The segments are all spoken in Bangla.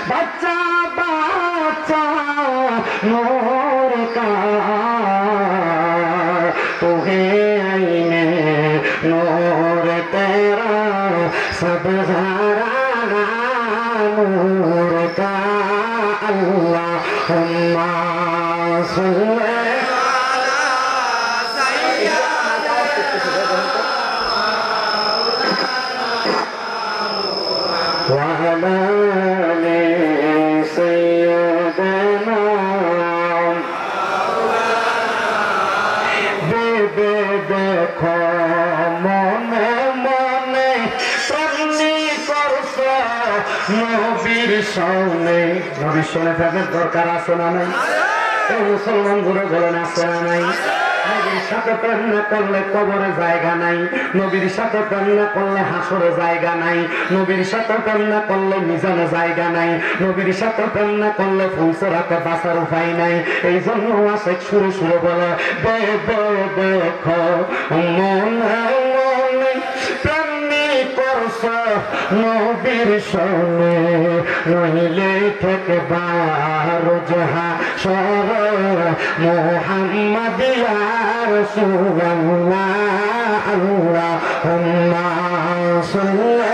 बच्चा बच्चा नूर का तू है आईने नूर तेरा सब ज़रा नूर का अल्लाहुम्मा सल्ली وعلى آل سيدنا देखो মনে মনে প্রাণী করছ নবীর সামনে নবীর সামনে থাকার দরকার আছে না নাই এই মুসলমান গুলো বলেন আছে না নাই নবীর সাথে প্রেম না করলে কবরে জায়গা নাই নবীর সাথে প্রেম না করলে হাসরে জায়গা নাই নবীর সাথে প্রেম না করলে মিজানে জায়গা নাই নবীর সাথে প্রেম না করলে ফুলসরাতে বাঁচার উপায় নাই এই জন্য আসে সুরে সুরে বলে দেখো মনে মনে প্রেমী করছ নবীর সনে নইলে থেকে বারো জাহা সর মোহাম্মদ ইয়া রাসূলুল্লাহ আল্লাহুম্মা সাল্লি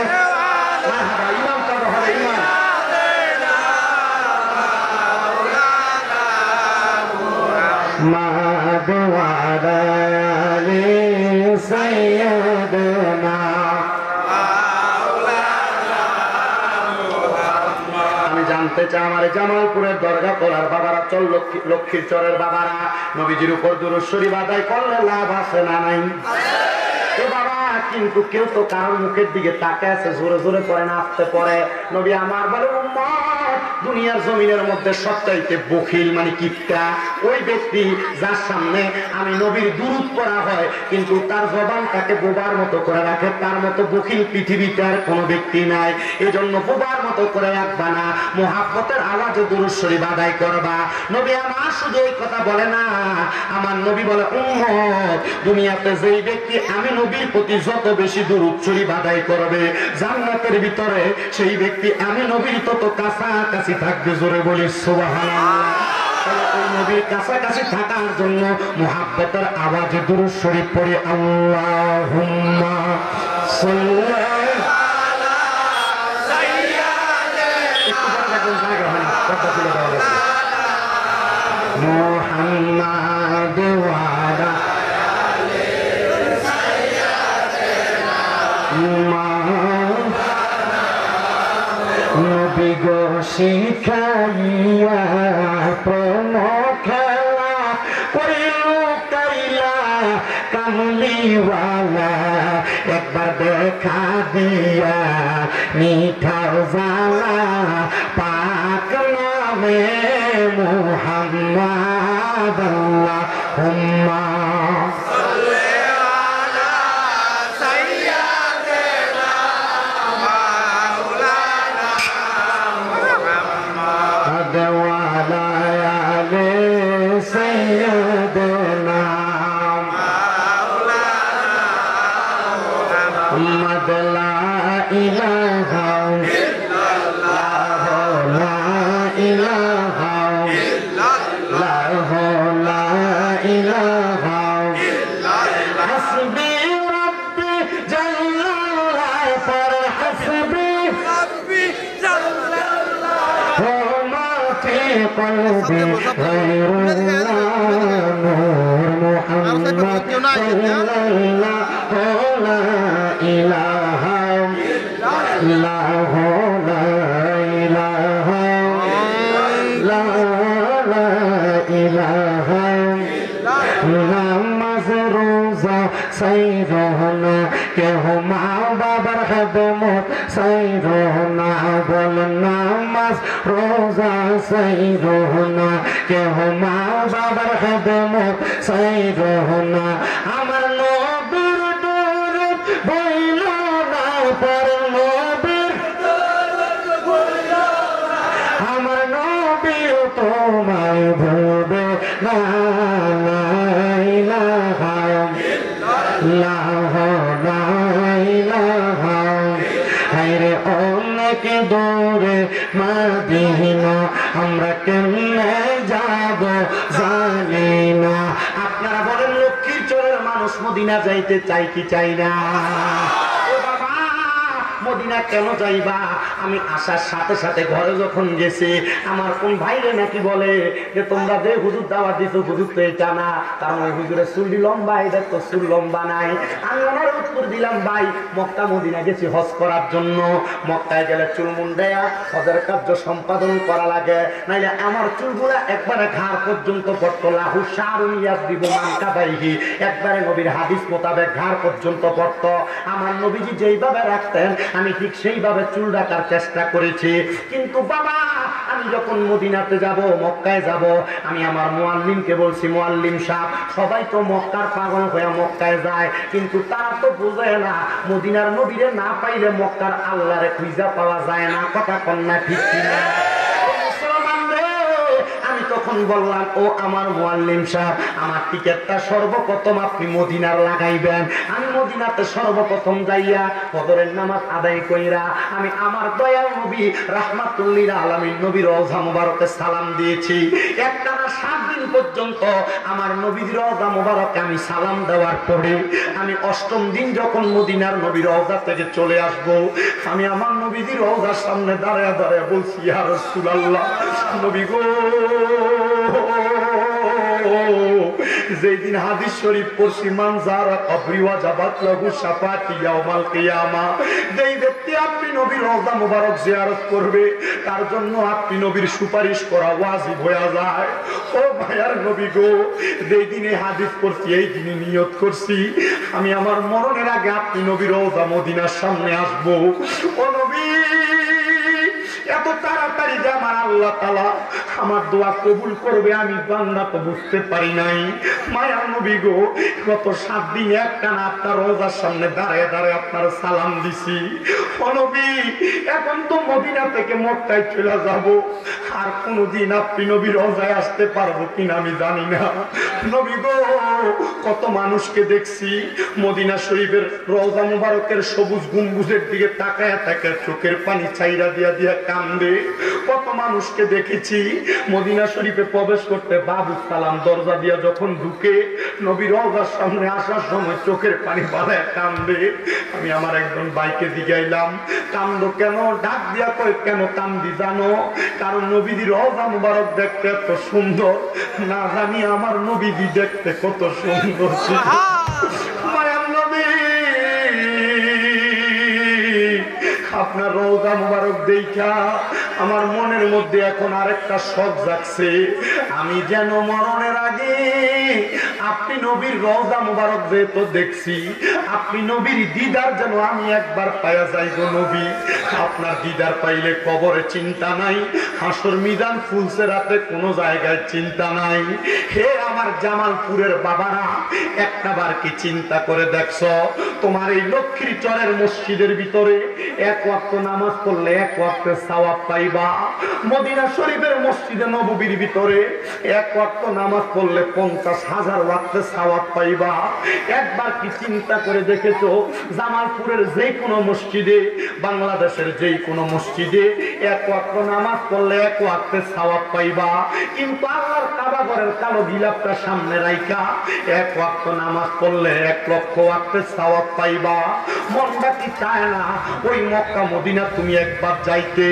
জানতে চাই আমার জামালপুরের দরগা তোলার বাবারা চল লক্ষ্মীর চরের বাবারা নবীজির উপর দুরূদ শরীফ আদায় করলে লাভ আছে না নাই এ বাবা কিন্তু কেউ তো কারোর মুখের দিকে তাকায় আছে জোরে জোরে পড়ে না আসতে পড়ে নবী আমার বলে উম্মত দুনিয়ার জমিনের মধ্যে সবচাইতে বখিল মানে কিপটা ওই ব্যক্তি যার সামনে আমি নবীর দুরূদ পড়া হয় কিন্তু তার জবানটাকে বোবার মতো করে রাখে তার মতো বখিল পৃথিবীতে আর কোনো ব্যক্তি নাই এজন্য বোবার মতো করে রাখবা না মুহাব্বতের আওয়াজে দুরূদ শরীফ আদায় করবা নবী আমার শুধু এই কথা বলে না আমার নবী বলে উম্মত দুনিয়াতে যেই ব্যক্তি আমি নবীর প্রতি যত বেশি দুরূদ শরীফ আদায় করবে জান্নাতের ভিতরে সেই ব্যক্তি আমি নবীর তত কাছাকাছি থাকবে জোরে বলি সুবহানাল্লাহ ওই নবীর কাছাকাছি থাকার জন্য মুহাব্বতের আওয়াজে দুরূদ শরীফ পড়ি আল্লাহুম্মা সাল্লি আলা সাইয়্যিদিনা মুহাম্মাদ ওয়া আলা নবী গো শিখাইয়া প্রেম খেলা কইল কাইলা কামলিওয়ালা একবার দেখা দিয়া মিঠাও জালা পাক নামে মুহাম্মদ আল্লাহুম্মা قلبي غير الله نور محمد صلى الله لا إله إلا هو لا إله لا إله নামাজ রোজা সাইরোনা কেহ মা বাবার খেদমত সাইরোনা বল নামাজ রোজা সাইরোনা কেহ মা বাবার খেদমত সাইরোনা আমার নবীর দরদ বইল না পর নবীর দরদ বইল না আমার নবী তোমায় ভুলবে না অনেক রে মদিনা আমরা কেমনে যাব জানি না। আপনারা বলেন লক্ষ্মীর চরের মানুষ মদিনা যাইতে চাই কি চাই না? মদিনা কেন যাইবা? আমি আসার সাথে সাথে ঘরে যখন গেছি আমার কোন ভাইরে নাকি বলে যে তোমরা যে হুজুর দাওয়াত দিছো হুজুর তো এটা না, কারণ ওই হুজুরের চুলটি লম্বা, এটা তো চুল লম্বা নাই। আমি ওনার উত্তর দিলাম ভাই মক্কা মদিনা গেছি হজ করার জন্য, মক্কায় গেলে চুল মুন্ডাইয়া হজের কার্য সম্পাদন করা লাগে, নাইলে আমার চুলগুলা একবারে ঘাড় পর্যন্ত পড়তো। লাহু শারুন ইয়াসবিবু মান কাবাইহি, একবারে নবীর হাদিস মোতাবেক ঘাড় পর্যন্ত পড়তো। আমার নবীজি যেইভাবে রাখতেন আমি ঠিক সেইভাবে চুল রাখার চেষ্টা করেছি। কিন্তু বাবা আমি যখন মদিনাতে যাব, মক্কায় যাব, আমি আমার মুআল্লিমকে বলছি মুআল্লিম সাহেব সবাই তো মক্কার পাগল হয়ে মক্কায় যায়, কিন্তু তারা তো বোঝে না মদিনার নবীরে না পাইলে মক্কার আল্লাহরে খুঁজা পাওয়া যায় না। কথা কন্যা ঠিক কিনা? তখন বললাম ও আমার মুআল্লিম সাহেব আমার টিকেটটা সর্বপ্রথম আপনি মদিনার লাগাইবেন। আমি মদিনাতে সর্বপ্রথম যাইয়া ফজরের নামাজ আদায় কইরা আমি আমার দয়াল নবী রাহমাতুল লিল আলামিন নবীর রওজা মুবারকে সালাম দিয়েছি। একটানা 7 দিন পর্যন্ত আমার নবীর রওজা মুবারকে আমি সালাম দেওয়ার পরে আমি 8ম দিন যখন মদিনার নবীর রওজা থেকে চলে আসব, আমি আমার নবীর রওজার সামনে দাঁড়ায় দাঁড়ায় বলছি ইয়া রাসূলুল্লাহ নবী গো, যেদিন হাদিস শরীফ পড়ছি মান যারা কবরি ওয়াজাবাত লাহু শাফাআতি ইয়াউমাল কিয়ামা, যেই ব্যক্তি আপনি নবীর রওজা মুবারক জিয়ারত করবে তার জন্য আপনি নবীর সুপারিশ করা ওয়াজিব হয়ে যায়। ও ভাইয়ার নবী গো, যেই দিনে হাদিস পড়ছি এই দিনে নিয়ত করছি আমি আমার মরণের আগে আপনি নবীর রওজা মদিনার সামনে আসব। ও নবী এত তাড়াতাড়ি যে আমার আল্লাহ তাআলা আমার দোয়া কবুল করবে আমি বান্দা তো বুঝতে পারি নাই। মায়ার নবী গো, গত 7 দিন একটানা আপনার রওজার সামনে দাঁড়ায় দাঁড়ায় আপনার সালাম দিছি। ও নবী এখন তো মদিনা থেকে মক্কায় চলে যাব, আর কোনদিন আপনি নবীর রওজায় আসতে পারবো কিনা আমি জানি না। নবী গো, কত মানুষকে দেখছি মদিনা শরীফের রওজা মুবারকের সবুজ গম্বুজের দিকে তাকায় তাকায় চোখের পানি ছাইরা দিয়া দিয়া কান্দে। কত মানুষকে দেখেছি মদিনা শরীফে প্রবেশ করতে বাবু সালাম দরজা দিয়া যখন ঢুকে নবীর রওজার সামনে আসার সময় চোখের পানি বাড়ায় কান্দে। আমি আমার একজন ভাইকে জিগাইলাম কান্দো কেন? ডাক দিয়া কই কেন কান্দি জানো? কারণ নবীর রওজা মুবারক দেখতে এত সুন্দর, না জানি আমার নবীজি দেখতে কত সুন্দর ছিল। মায়ার নবী আপনার রওজা মুবারক দেখা আমার মনের মধ্যে এখন আরেকটা শখ জাগছে, আমি যেন মরণের আগে আপনি নবীর রওজা মুবারক যেহেতু দেখছি আপনি নবীর দিদার যেন আমি একবার পায়া যাই গো নবী। আপনার দিদার পাইলে কবরে চিন্তা নাই, হাসর মিজান ফুলসে রাতে কোনো জায়গায় চিন্তা নাই। হে আমার জামালপুরের বাবারা, একটা বার কি চিন্তা করে দেখছো তোমার এই লক্ষ্মীর চরের মসজিদের ভিতরে এক ওয়াক্ত নামাজ পড়লে 1 ওয়াক্তের সওয়াব পাইবা, মদিনা শরীফের মসজিদে নববীর ভিতরে 1 ওয়াক্ত নামাজ পড়লে 50,000 ওয়াক্তের সওয়াব পাইবা। একবার কি চিন্তা করে দেখেছো জামালপুরের যে কোনো মসজিদে, বাংলাদেশের যে কোনো মসজিদে 1 ওয়াক্ত নামাজ পড়লে 1 ওয়াক্তের সওয়াব পাইবা, কিন্তু আল্লাহর কাবা ঘরের কালো গিলাফটা সামনে রাইখা 1 ওয়াক্ত নামাজ পড়লে 1 লক্ষ ওয়াক্তের সওয়াব পাইবা। মনটা কি চায় না ওই মক্কা মদিনা তুমি একবার যাইতে?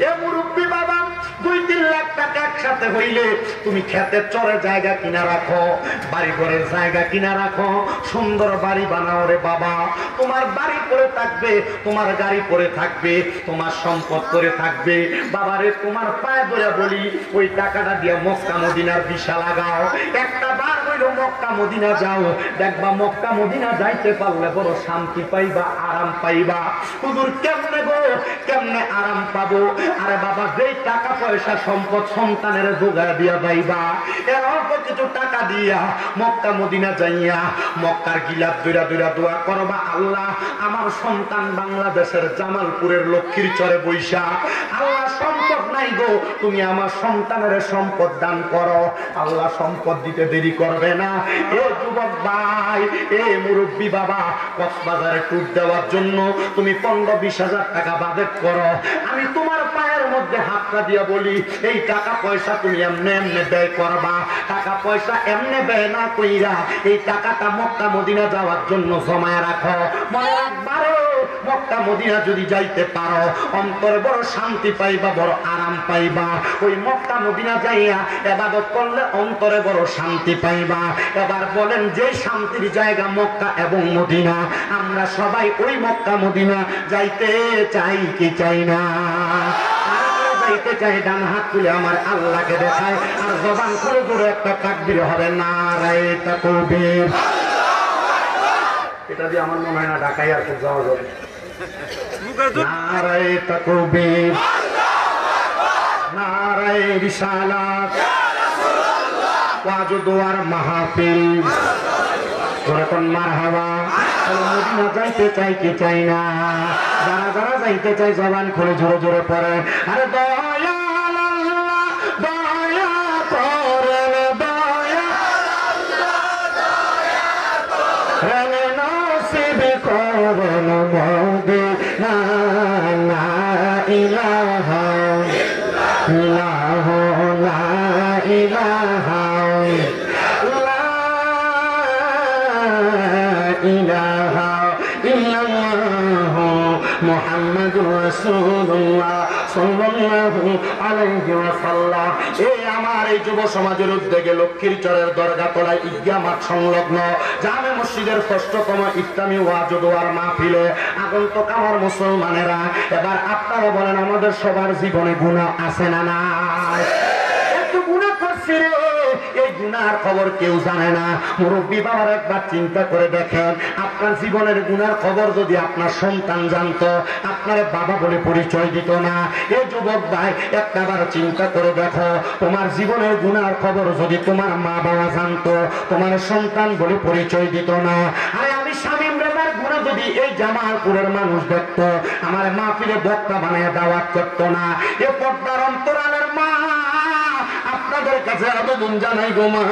এ মুরব্বী বাবা, 2-3 লাখ টাকা একসাথে হইলে তুমি খেতের চরে জায়গা কিনা রাখো, বাড়ি ঘরের জায়গা কিনা রাখো, সুন্দর বাড়ি বানাও রে বাবা। তোমার বাড়ি পড়ে থাকবে, তোমার গাড়ি পড়ে থাকবে, তোমার সম্পদ পড়ে থাকবে। বাবারে তোমার পায়ে ধরে বলি ওই টাকাটা দিয়ে মক্কা মদিনার ভিসা লাগাও, একটা বার হইলো মক্কা মদিনা যাও, দেখবা মক্কা মদিনা যাইতে পারলে বড় শান্তি পাইবা, আরাম পাইবা। হুজুর কেমনে গো, কেমনে আরাম পাবো? আরে বাবা যেই টাকা পয়সা সম্পদ সন্তানের জোগাড় দিয়া পাইবা, এর অল্প কিছু টাকা দিয়া মক্কা মদিনা যাইয়া মক্কার গিলাপ দুইরা দুইরা দোয়া করবা, আল্লাহ আমার সন্তান বাংলাদেশের জামালপুরের লক্ষ্মীর চরে বৈশা, আল্লাহ সম্পদ নাই নাই গো, তুমি আমার সন্তানের সম্পদ দান করো। আল্লাহ সম্পদ দিতে দেরি করবে না। এ যুবক ভাই, এ মুরব্বী বাবা, কক্সবাজারে ট্যুর দেওয়ার জন্য তুমি 15-20 হাজার টাকা বাজেট করো। আমি তোমার পায়ের মধ্যে হাতটা দিয়া বলি, এই টাকা পয়সা তুমি এমনি এমনি ব্যয় করবা। টাকা পয়সা এমনি ব্যয় না কইরা এই টাকাটা মক্কা মদিনা যাওয়ার জন্য জমায় রাখো। মনে রাখবারো, মক্কা মদিনা যদি যাইতে পারো অন্তরে বড় শান্তি পাইবা, বড় আরাম পাইবা। ওই মক্কা মদিনা যাইয়া ইবাদত করলে অন্তরে বড় শান্তি পাইবা। এবার বলেন, যে শান্তির জায়গা মক্কা এবং মদিনা, আমরা সবাই ওই মক্কা মদিনা যাইতে চাই কি চাই না? যাইতে চাই। ডান হাত তুলে আমার আল্লাহকে দেখায়, আর জবান খুলে জোরে একটা তাকবীর হবে, নারায়ে তাকবীর। এটা দিয়ে আমার মনে হয় না ঢাকায় আর খুব যাওয়া যাবে। নারায়ে তাকবীর, নারায়ে রিসালাত, ওয়াজ দোয়ার মাহফিল, যখন মারহাবা। মদিনা যাইতে চাই কি চাই না? যারা যারা যাইতে চাই জবান খুলে জোরে জোরে পড়ে, আরে দয়া দয়া করেন, দয়া নসিব করেন মদিনা। লা ইলাহা ইল্লাল্লাহ, লা ইলাহা ইলাহা ইল্লাল্লাহ মুহাম্মাদুর রাসূলুল্লাহ সাল্লাল্লাহু আলাইহি ওয়াসাল্লাম। এই আমার এই যুব সমাজের উদ্যোগে লক্ষ্মীর চরের দরগা তলায় ঈদগাহ মাঠ সংলগ্ন জামে মসজিদের 6তম ইসলামী ওয়াজ ও দোয়ার মাহফিলে আগন্তুক আমার মুসলমানেরা, এবার আপনারা বলেন, আমাদের সবার জীবনে গুনাহ আছে না নাই? একটু গুনাহ করছি রে, এই গুনার খবর কেউ জানে না। মুরব্বী বাবার একবার চিন্তা করে দেখেন, আপনার জীবনের গুনার খবর যদি আপনার সন্তান জানতো, আপনার বাবা বলে পরিচয় দিত না। এই যুবক ভাই, একটাবার চিন্তা করে দেখো, তোমার জীবনের গুনার খবর যদি তোমার মা বাবা জানতো, তোমার সন্তান বলে পরিচয় দিত না। আরে আমি শামীম রেজার গুনাহ যদি এই জামালপুরের মানুষ দেখতো, আমার মাহফিলে বক্তা বানিয়ে দাওয়াত করতো না। এ পর্দার অন্তরালের মা, আপনাদের কাছে আবেদন জানাই গো মা,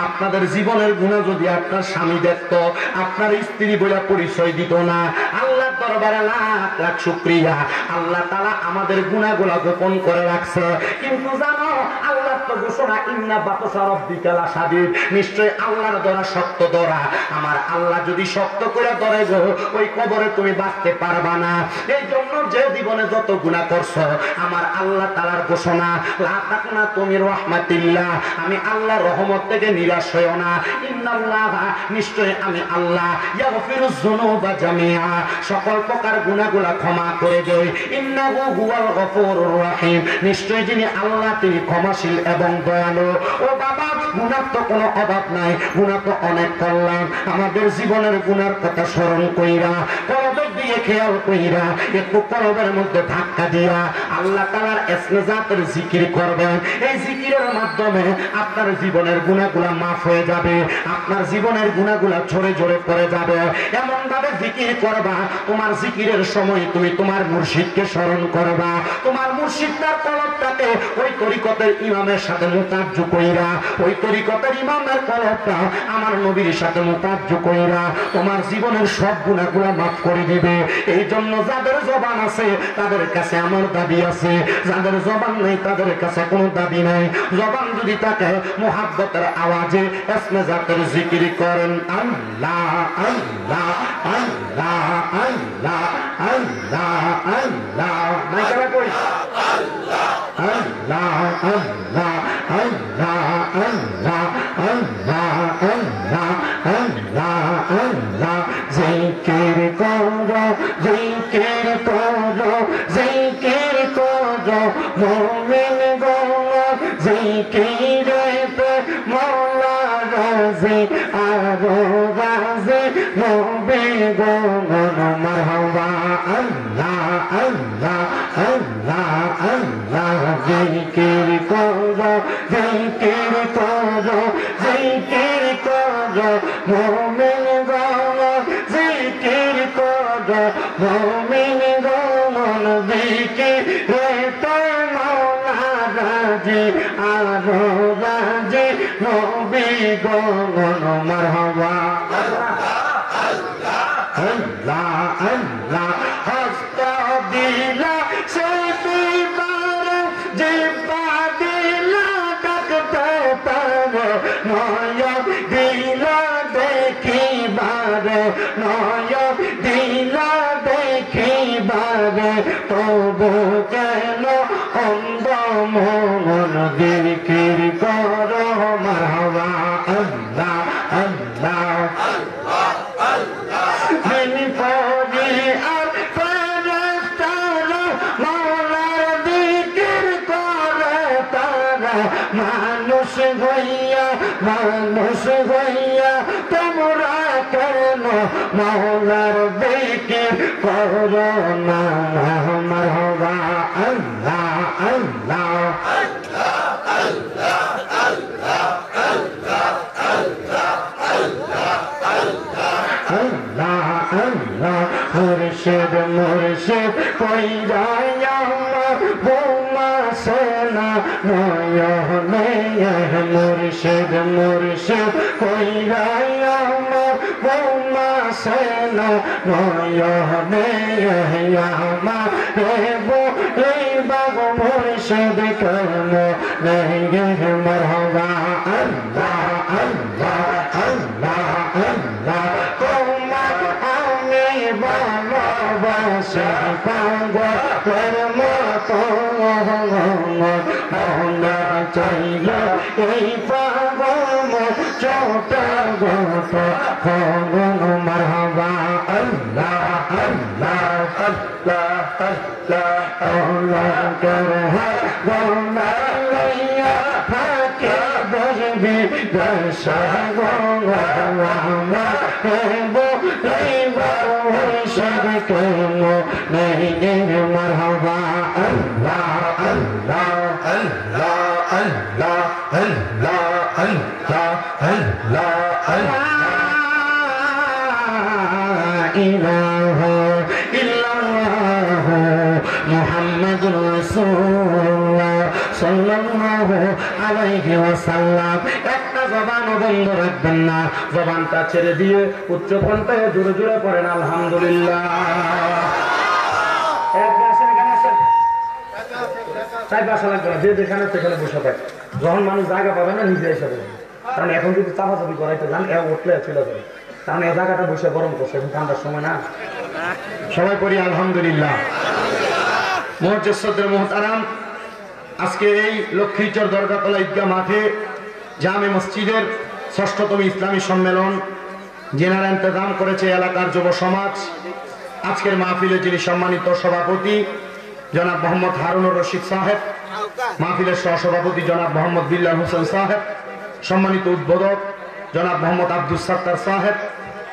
আপনাদের জীবনের গুনাহ যদি আপনার স্বামী দেখতো, আপনার স্ত্রী বলে পরিচয় দিত না। আল্লাহর দরবারে লাখ লাখ শুকরিয়া, আল্লাহ তাআলা আমাদের গুনাহগুলো গোপন করে রাখছে। কিন্তু জানো, আল্লাহর তো ঘোষণা, ইন্না বাতশা রাব্বিকা লাশাদীদ, নিশ্চয় আল্লাহর ধরা শক্ত ধরা। আমার আল্লাহ যদি শক্ত করে ধরে গো, ওই কবরে তুমি বাঁচতে পারবা না। এই জন্য যে জীবনে যত গুনাহ করছো, আমার আল্লাহ তাআলার ঘোষণা, লা তাকুনা তুমি রহমাতিল্লাহ, আমি আল্লাহর রহমত থেকে নিরাশ হইও না। ইন্নাল্লাহ, নিশ্চয় আমি আল্লাহ, ইয়াগফিরুয যুনুবা জামিআ, সকল প্রকার গুনাহগুলো ক্ষমা করে দেই। ইন্নাহু হুয়াল গফুরুর রহিম, নিশ্চয় যিনি আল্লাহ, তিনি ক্ষমাশীল এবং দয়ালু। ও বাবা, গুনাহ তো কোনো অভাব নাই, গুনাহ তো অনেক করলাম। আমাদের জীবনের গুনার কথা স্মরণ কইরা, কলবের দিকে খেয়াল কইরা, একটু কলবের মধ্যে ধাক্কা দিয়া আল্লাহ তাআলার ইসমে জাতের জিকির করবেন। এই জিকিরের মাধ্যমে আপনার জীবনের গুনাহগুলো মাফ হয়ে যাবে, আপনার জীবনের গুনাহগুলো ঝরে ঝরে পড়ে যাবে। এমন ভাবে জিকির করবা, তোমার জিকিরের সময় তুমি তোমার মুর্শিদকে স্মরণ করবা। তোমার মুর্শিদ তার কলবটাকে ওই তরিকতের ইমামের সাথে মুতাজ্জ কইরা, ওই তরিকতের ইমামের কলবটা আমার নবীর সাথে মুতাজ্জ কইরা তোমার জীবনের সব গুনাহগুলো মাফ করে দিবে। এই জন্য যাদের জবান আছে তাদের কাছে আমার দাবি আছে, যাদের জবান নেই তাদের কাছে কোনো দাবি নাই। জবান যদি থাকে, মুহাব্বতের আওয়াজে ইসমে জাতের জিকির করেন, আল্লাহ আল্লাহ আল্লাহ আল্লাহ আল্লাহ আল্লাহ। মাইকারা কই, আল্লাহ আল্লাহ আল্লাহ আল্লাহ আল্লাহ আল্লাহ আল্লাহ আল্লাহ আল্লাহ। জিকির করো, জিকির করো, জিকির করো মুমিন গণ, জিকিরেতে মওলা রাজি, আরো রাজি নবী গণ। মারহাবা, আল্লাহ আল্লাহ আল্লাহ আল্লাহ। জিকির করো, জিকির করো, জিকির করো মুমিন গণ, জিকির করো মুমিন গণ। জিকিরেতে মওলা রাজি আরো রাজি নবী গণ মারহাবা আল্লাহ আল্লাহ হস্ত দিলা সেই বিবার যে দিলা ডাকতে পারো নয় দিলা দেখিবার নয় দিলা দেখিবার তবু কেন অন্ধ মন দিকির করো মারহাবা আল্লাহ আল্লাহ মানুষ হইয়া তোমরা কেন মৌলার দিকির করো না মারহাবা আল্লাহ আল্লাহ আল্লাহ আল্লাহ মুর্শিদ মুর্শিদ কই যায় আমার বোমা সোনা নয়নে মুর্শিদ মুর্শিদ কই যায় আমার বোমা সোনা নয়নে আমার রেবো এই বাগ মুর্শিদ কেন নেই মারহাবা আল্লাহ আল্লাহ আল্লাহ আল্লাহ তোমার আমি ভালোবাসি পাগলের মতো মনে চাইল এই পাগল চোটা গত হন মারহাবা আল্লাহ আল্লাহ আল্লাহ আল্লাহ আল্লাহ করে গোনা লইয়া ফাঁকে বসবি দশা গোনা মারহাবা আল্লাহ আল্লাহ আল্লাহ আল্লাহ আল্লাহ আল্লাহ আল্লাহ আল্লাহ ইলাহা ইল্লাল্লাহ মুহাম্মাদুর রাসূলুল্লাহ সাল্লাল্লাহু আলাইহি ওয়াসাল্লাম। একটা জবান বন্ধ রাখবেন না, জবানটা ছেড়ে দিয়ে উচ্চ কণ্ঠে জোরে জোরে পড়েন আলহামদুলিল্লাহ। তাই বাসা লাগবে না, যে যেখানে সেখানে বসে থাকে। যখন মানুষ জায়গা পাবে না নিজে এসে বলবে, কারণ এখন যদি চাপাচাপি করাইতে যান উঠলে চলে যাবে, কারণ এই জায়গাটা বসে গরম করছে, এখন ঠান্ডার সময় না। সবাই করি আলহামদুলিল্লাহ। মুহজ্জেসদের মুহতারাম, আজকে এই লক্ষ্মীচর দরগাতলা ঈদগাহ মাঠে জামে মসজিদের ৬ষ্ঠতম ইসলামী সম্মেলন জেনার ইন্তজাম করেছে এলাকার যুব সমাজ। আজকের মাহফিলে যিনি সম্মানিত সভাপতি জনাব মোহাম্মদ হারুনুর রশিদ সাহেব, মাহফিলের সহসভাপতি জনাব মোহাম্মদ বিল্লাল হোসেন সাহেব, সম্মানিত উদ্বোধক জনাব মোহাম্মদ আব্দুল সাত্তার সাহেব,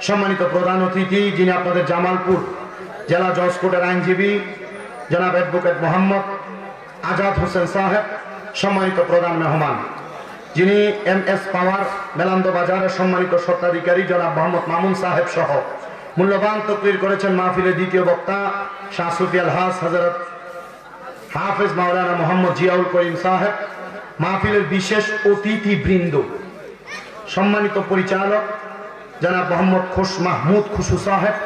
সম্মানিত প্রধান অতিথি যিনি আপনাদের জামালপুর জেলা জজ কোর্টের আইনজীবী জনাব অ্যাডভোকেট মোহাম্মদ আজাদ হোসেন সাহেব, সম্মানিত প্রধান মেহমান যিনি MS পাওয়ার মেলান্দ বাজারের সম্মানিত স্বত্বাধিকারী জনাব মোহাম্মদ মামুন সাহেব সহ মূল্যবান তকরির করেছেন মাহফিলের দ্বিতীয় বক্তা শাহ সুফি আলহাজ হযরত হাফেজ মাওলানা মোহাম্মদ জিয়াউল করিম সাহেব, মাহফিলের বিশেষ অতিথি বৃন্দ সম্মানিত পরিচালক জনাব মোহাম্মদ খোশ মাহমুদ খুশু সাহেব,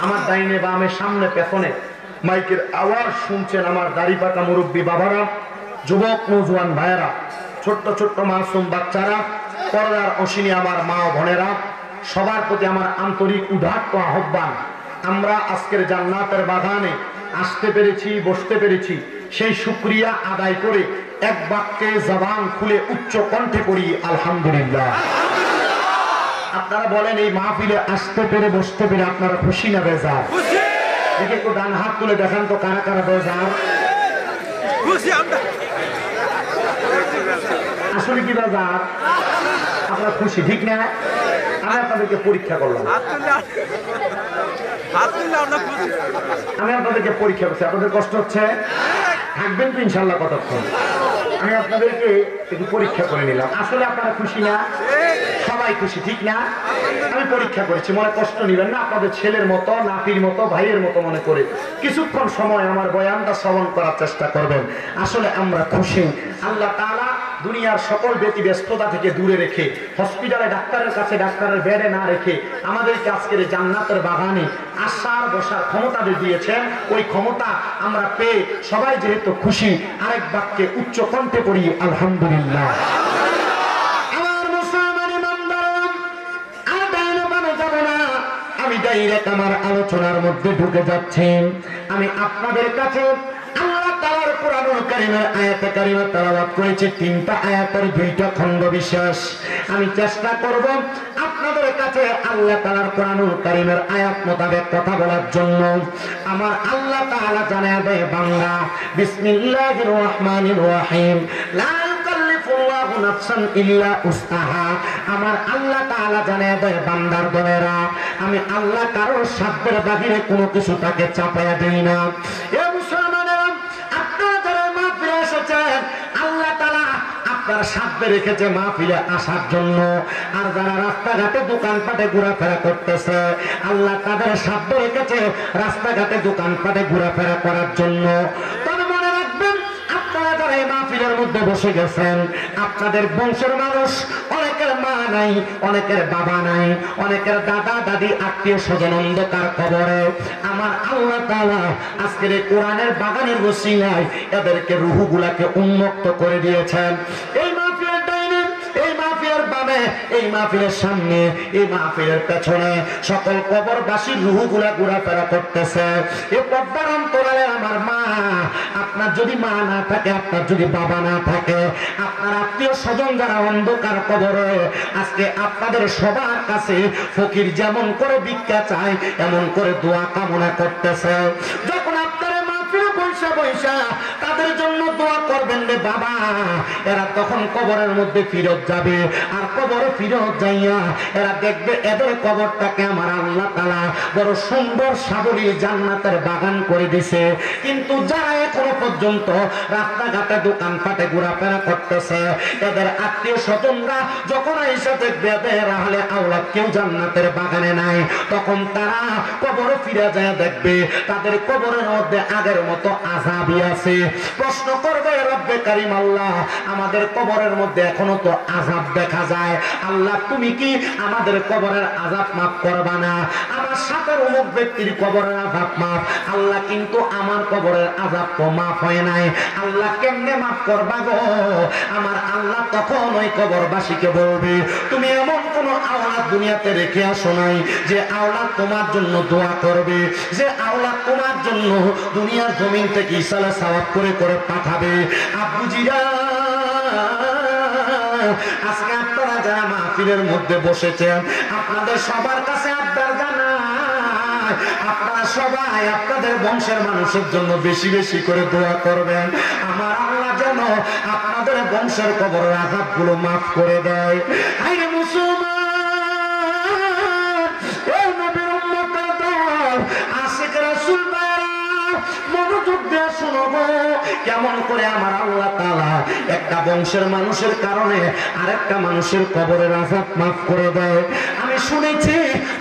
আমার ডাইনে বামে সামনে পেছনে মাইকের আওয়াজ শুনছেন আমার দাড়ি পাকা মুরব্বী বাবারা, যুবক নৌজওয়ান ভাইয়েরা, ছোট্ট ছোট্ট মাসুম বাচ্চারা, পর্দার অসিনী আমার মা ও বোনেরা, সবার প্রতি আমার আন্তরিক উদাত্ত আহ্বান। আমরা আজকের জান্নাতের বাগানে আসতে পেরেছি, বসতে পেরেছি, সেই শুকরিয়া আদায় করে এক বাক্যে জবান খুলে উচ্চ কণ্ঠে করি আলহামদুলিল্লাহ। আপনারা বলেন এই মাহফিলে আসতে পেরে বসতে পেরে আপনারা খুশি না বেজার? দেখে একটু ডান হাত তুলে দেখান তো কারা কারা বেজার। আসলে কি বেজার? আপনারা খুশি ঠিক না? আমি আপনাদেরকে পরীক্ষা করলাম, আমি আপনাদেরকে পরীক্ষা করছি। আপনাদের কষ্ট হচ্ছে? থাকবেন তো ইনশাল্লাহ কতক্ষণ? আমি আপনাদেরকে একটু পরীক্ষা করে নিলাম। আসলে আপনারা খুশি না? সবাই খুশি, ঠিক না? আমি পরীক্ষা করেছি, মনে কষ্ট নিবেন না। আপনাদের ছেলের মতো, নাতির মতো, ভাইয়ের মতো মনে করে কিছুক্ষণ সময় আমার বয়ানটা শ্রবণ করার চেষ্টা করবেন। আসলে আমরা খুশি। আল্লাহ তাআলা দুনিয়ার সকল ব্যতিব্যস্ততা থেকে দূরে রেখে, হসপিটালে ডাক্তারের কাছে ডাক্তারের বেডে না রেখে আমাদেরকে আজকের জান্নাতের বাগানে আসার বসার ক্ষমতা দিয়েছেন। ওই ক্ষমতা আমরা পেয়ে সবাই যেহেতু খুশি, আরেক বাক্যে উচ্চ কণ্ঠে পড়ি আলহামদুলিল্লাহ। আমার মুসলমান ইমানদার, আর ডাইনে বামে যাব না, আমি ডাইরেক্ট আমার আলোচনার মধ্যে ঢুকে যাচ্ছি। আমি আপনাদের কাছে আল্লাহ তাআলার কোরআনুল কারীমের আয়াতে কারিমা তেলাওয়াত করেছি, 3টা আয়াতের 2টা খণ্ড বিশেষ। আমি চেষ্টা করব আপনাদের কাছে আল্লাহ তাআলার কোরআনুল কারীমের আয়াত মোতাবেক কথা বলার জন্য। আমার আল্লাহ তাআলা জানায় দেয়, বান্দা বিসমিল্লাহির রহমানির রহিম, লা ইউকাল্লিফুল্লাহু নাফসান ইল্লা উসআহা। আমার আল্লাহ তাআলা জানায় দেয়, বান্দার দলেরা, আমি আল্লাহ কারোর সাধ্যের বাহিরে কোনো কিছু তাকে চাপায়া দেই না। এ মুসলমানেরা, আপনারা যারা মাহফিলে এসেছেন, আল্লাহ তাআলা আপনার সাধ্যে রেখেছে মাহফিলে আসার জন্য। আর যারা রাস্তাঘাটে দোকানপাটে ঘোরাফেরা করতেছে, আল্লাহ তাদের সাধ্যে রেখেছে রাস্তাঘাটে দোকানপাটে ঘোরাফেরা করার জন্য। তবে মনে রাখবেন, আপনারা যারা এই মাহফিলের মধ্যে বসে গেছেন, আপনাদের বংশের মানুষ, অনেকের মা নাই, অনেকের বাবা নাই, অনেকের দাদা দাদি আত্মীয় স্বজন অন্ধকার কবরে। আমার আল্লাহ তাআলা আজকের এই কোরআনের বাগানের ওসিলায় এদেরকে রূহগুলাকে উন্মুক্ত করে দিয়েছেন। এই মাহফিলের ডাইনে, এই মাহফিলের বামে, এই মাহফিলের সামনে, এই মাহফিলের পেছনে সকল কবরবাসীর রূহগুলা ঘোরাফেরা করতেছে। এই পর্দার অন্তরালে আমার মা, আপনার যদি মা না থাকে, আপনার যদি বাবা না থাকে, আপনার আত্মীয় স্বজন যারা অন্ধকার কবরে, আজকে আপনাদের সবার কাছে ফকির যেমন করে ভিক্ষা চায়, এমন করে দোয়া কামনা করতেছে। যখন আপনারা মাহফিলে বৈশা বৈশা তাদের জন্য দোয়া করবেন রে বাবা, এরা তখন কবরের মধ্যে ফিরত যাবে। আর কবরে ফিরত যাইয়া এরা দেখবে এদের কবরটাকে আমার আল্লাহ তাআলা বড় সুন্দর সাবলীল জান্নাতের বাগান করে দিছে। কিন্তু যারা এখনো পর্যন্ত রাস্তাঘাটে দোকানপাটে ঘোরাফেরা করতেছে, এদের আত্মীয় স্বজনরা যখন এসে দেখবে এদের আহলে আওলাদ কেউ জান্নাতের বাগানে নাই, তখন তারা কবরে ফিরে যায় দেখবে তাদের কবরের মধ্যে আগের মতো আযাবই আছে। প্রশ্ন করবে, রব্বে কারীম আল্লাহ, আমাদের কবরের মধ্যে এখনো তো আযাব দেখা যায়, আল্লাহ তুমি কি আমাদের কবরের আযাব মাফ করবা না? আমার সাথে অমুক ব্যক্তির কবরের আযাব মাফ, আল্লাহ কিন্তু আমার কবরের আযাব তো মাফ হয় নাই, আল্লাহ কেমনে মাফ করবা গো? আমার আল্লাহ তখন ওই কবরবাসীকে বলবে, তুমি এমন কোন আওলাদ দুনিয়াতে রেখে আসো নাই যে আওলাদ তোমার জন্য দোয়া করবে, যে আওলাদ তোমার জন্য দুনিয়ার জমিন থেকে ইসালা সওয়াব করে করে পাঠাবে। আব্বুজিরা, আজকে আপনারা যারা মাহফিলের মধ্যে বসেছেন, আপনাদের সবার কাছে আবদার জানাই, আপনারা সবাই আপনাদের বংশের মানুষের জন্য বেশি বেশি করে দোয়া করবেন। আমার আল্লাহ যেন আপনাদের বংশের কবরের আযাবগুলো মাফ করে দেয়। আরে মুসলমান, এই নবীর উম্মতের দল, আশিক রাসূল ভাইরা, মনোযোগ দিয়ে শুনবো কেমন করে আমার আল্লাহ তাআলা একটা বংশের মানুষের কারণে আরেকটা মানুষের কবরের আযাব মাফ করে দেয়। আমি শুনেছি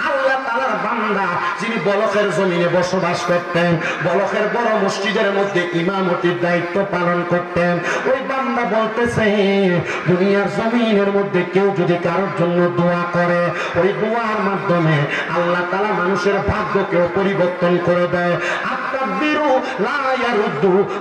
আল্লাহ তাআলার বান্দা যিনি বলখের জমিনে বসবাস করতেন, বলখের বড় মসজিদের মধ্যে ইমামতির দায়িত্ব পালন করতেন, ওই বান্দা বলতেছে, দুনিয়ার জমিনের মধ্যে কেউ যদি কারোর জন্য দোয়া করে, ওই দোয়ার মাধ্যমে আল্লাহ তাআলা মানুষের ভাগ্যকেও পরিবর্তন করে দেয়।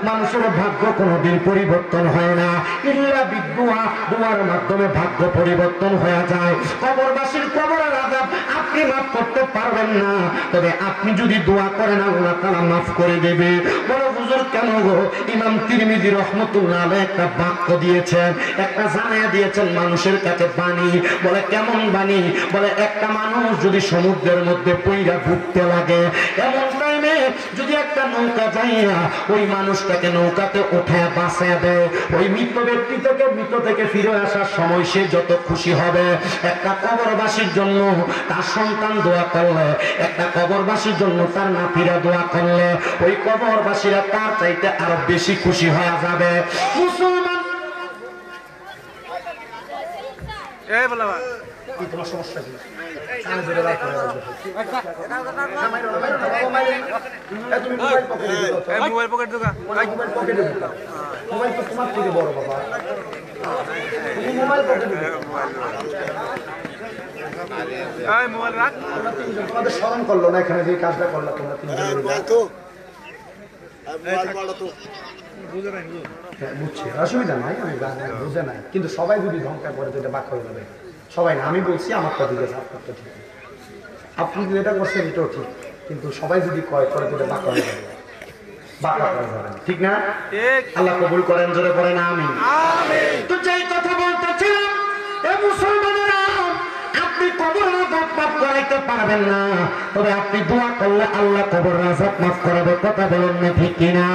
মানুষের ভাগ্য কোনদিন পরিবর্তন হয় না, ইল্লা বিদুয়া, দোয়ার মাধ্যমে ভাগ্য পরিবর্তন হয়ে যায়। কবরবাসীর কবরের আযাব আপনি মাফ করতে পারবেন না, তবে আপনি যদি দোয়া করেন আল্লাহ তাআলা মাফ করে দেবে। বড় হুজুর কেন গো? ইমাম তিরমিজি রাহমাতুল্লাহ আলাইহি একটা বাক্য দিয়েছেন, একটা জানায়া দিয়েছেন মানুষের কাছে বাণী। বলে কেমন বাণী? বলে একটা মানুষ যদি সমুদ্রের মধ্যে পইড়া ডুবতে লাগে, এমন টাইমে যদি একটা নৌকা যাইয়া ওই মানুষটাকে নৌকাতে উঠায় বাঁচিয়ে দেয়, ওই মৃত ব্যক্তি থেকে মৃত থেকে ফিরে আসার সময় সে যত খুশি হবে। একটা কবরবাসীর জন্য তার সন্তান দোয়া করলে, একটা কবরবাসীর জন্য তার নাতিরা দোয়া করলে, ওই কবরবাসীরা তার চাইতে আরো বেশি খুশি হয়ে যাবে। মুসলমান, এই বলা কি তোমার সমস্যা কি? কানে ধরে রাখ করে রাখবে। তুমি মোবাইল পকেটে দিও তো। মোবাইল পকেট ঢোকা। মোবাইল পকেটে দিও। মোবাইল তো তোমার থেকে বড় বাবা। তুমি মোবাইল পকেটে দিও। এই মোবাইল রাখ। তোমাদের শরম করলো না এখানে যে কাজটা করলা তোমরা তিনজন মিলে। তো মোবাইল পাড়া তো বুঝে নাই বুঝছি, অসুবিধা নাই, আমি বুঝে নাই, কিন্তু সবাই যদি ধ্বংসা করে তো এটা বাক হয়ে যাবে। সবাই না, আমি বলছি আমারটা ঠিক আছে, আপনারটা ঠিক আছে। আপনি যদি এটা করছেন এটাও ঠিক, কিন্তু সবাই যদি কয় করে তো এটা বাক হয়ে যাবে, বাঁকা হয়ে যাবে, ঠিক না? আল্লাহ কবুল করেন, জোরে পড়েন আমিন। তো যেই কথা বলতেছিলাম, এ মুসলমানেরা, আপনি কবর আযাব মাফ করাইতে পারবেন না, তবে আপনি দোয়া করলে আল্লাহ কবর আযাব মাফ করাবে। কথা বলেন না ঠিক কিনা?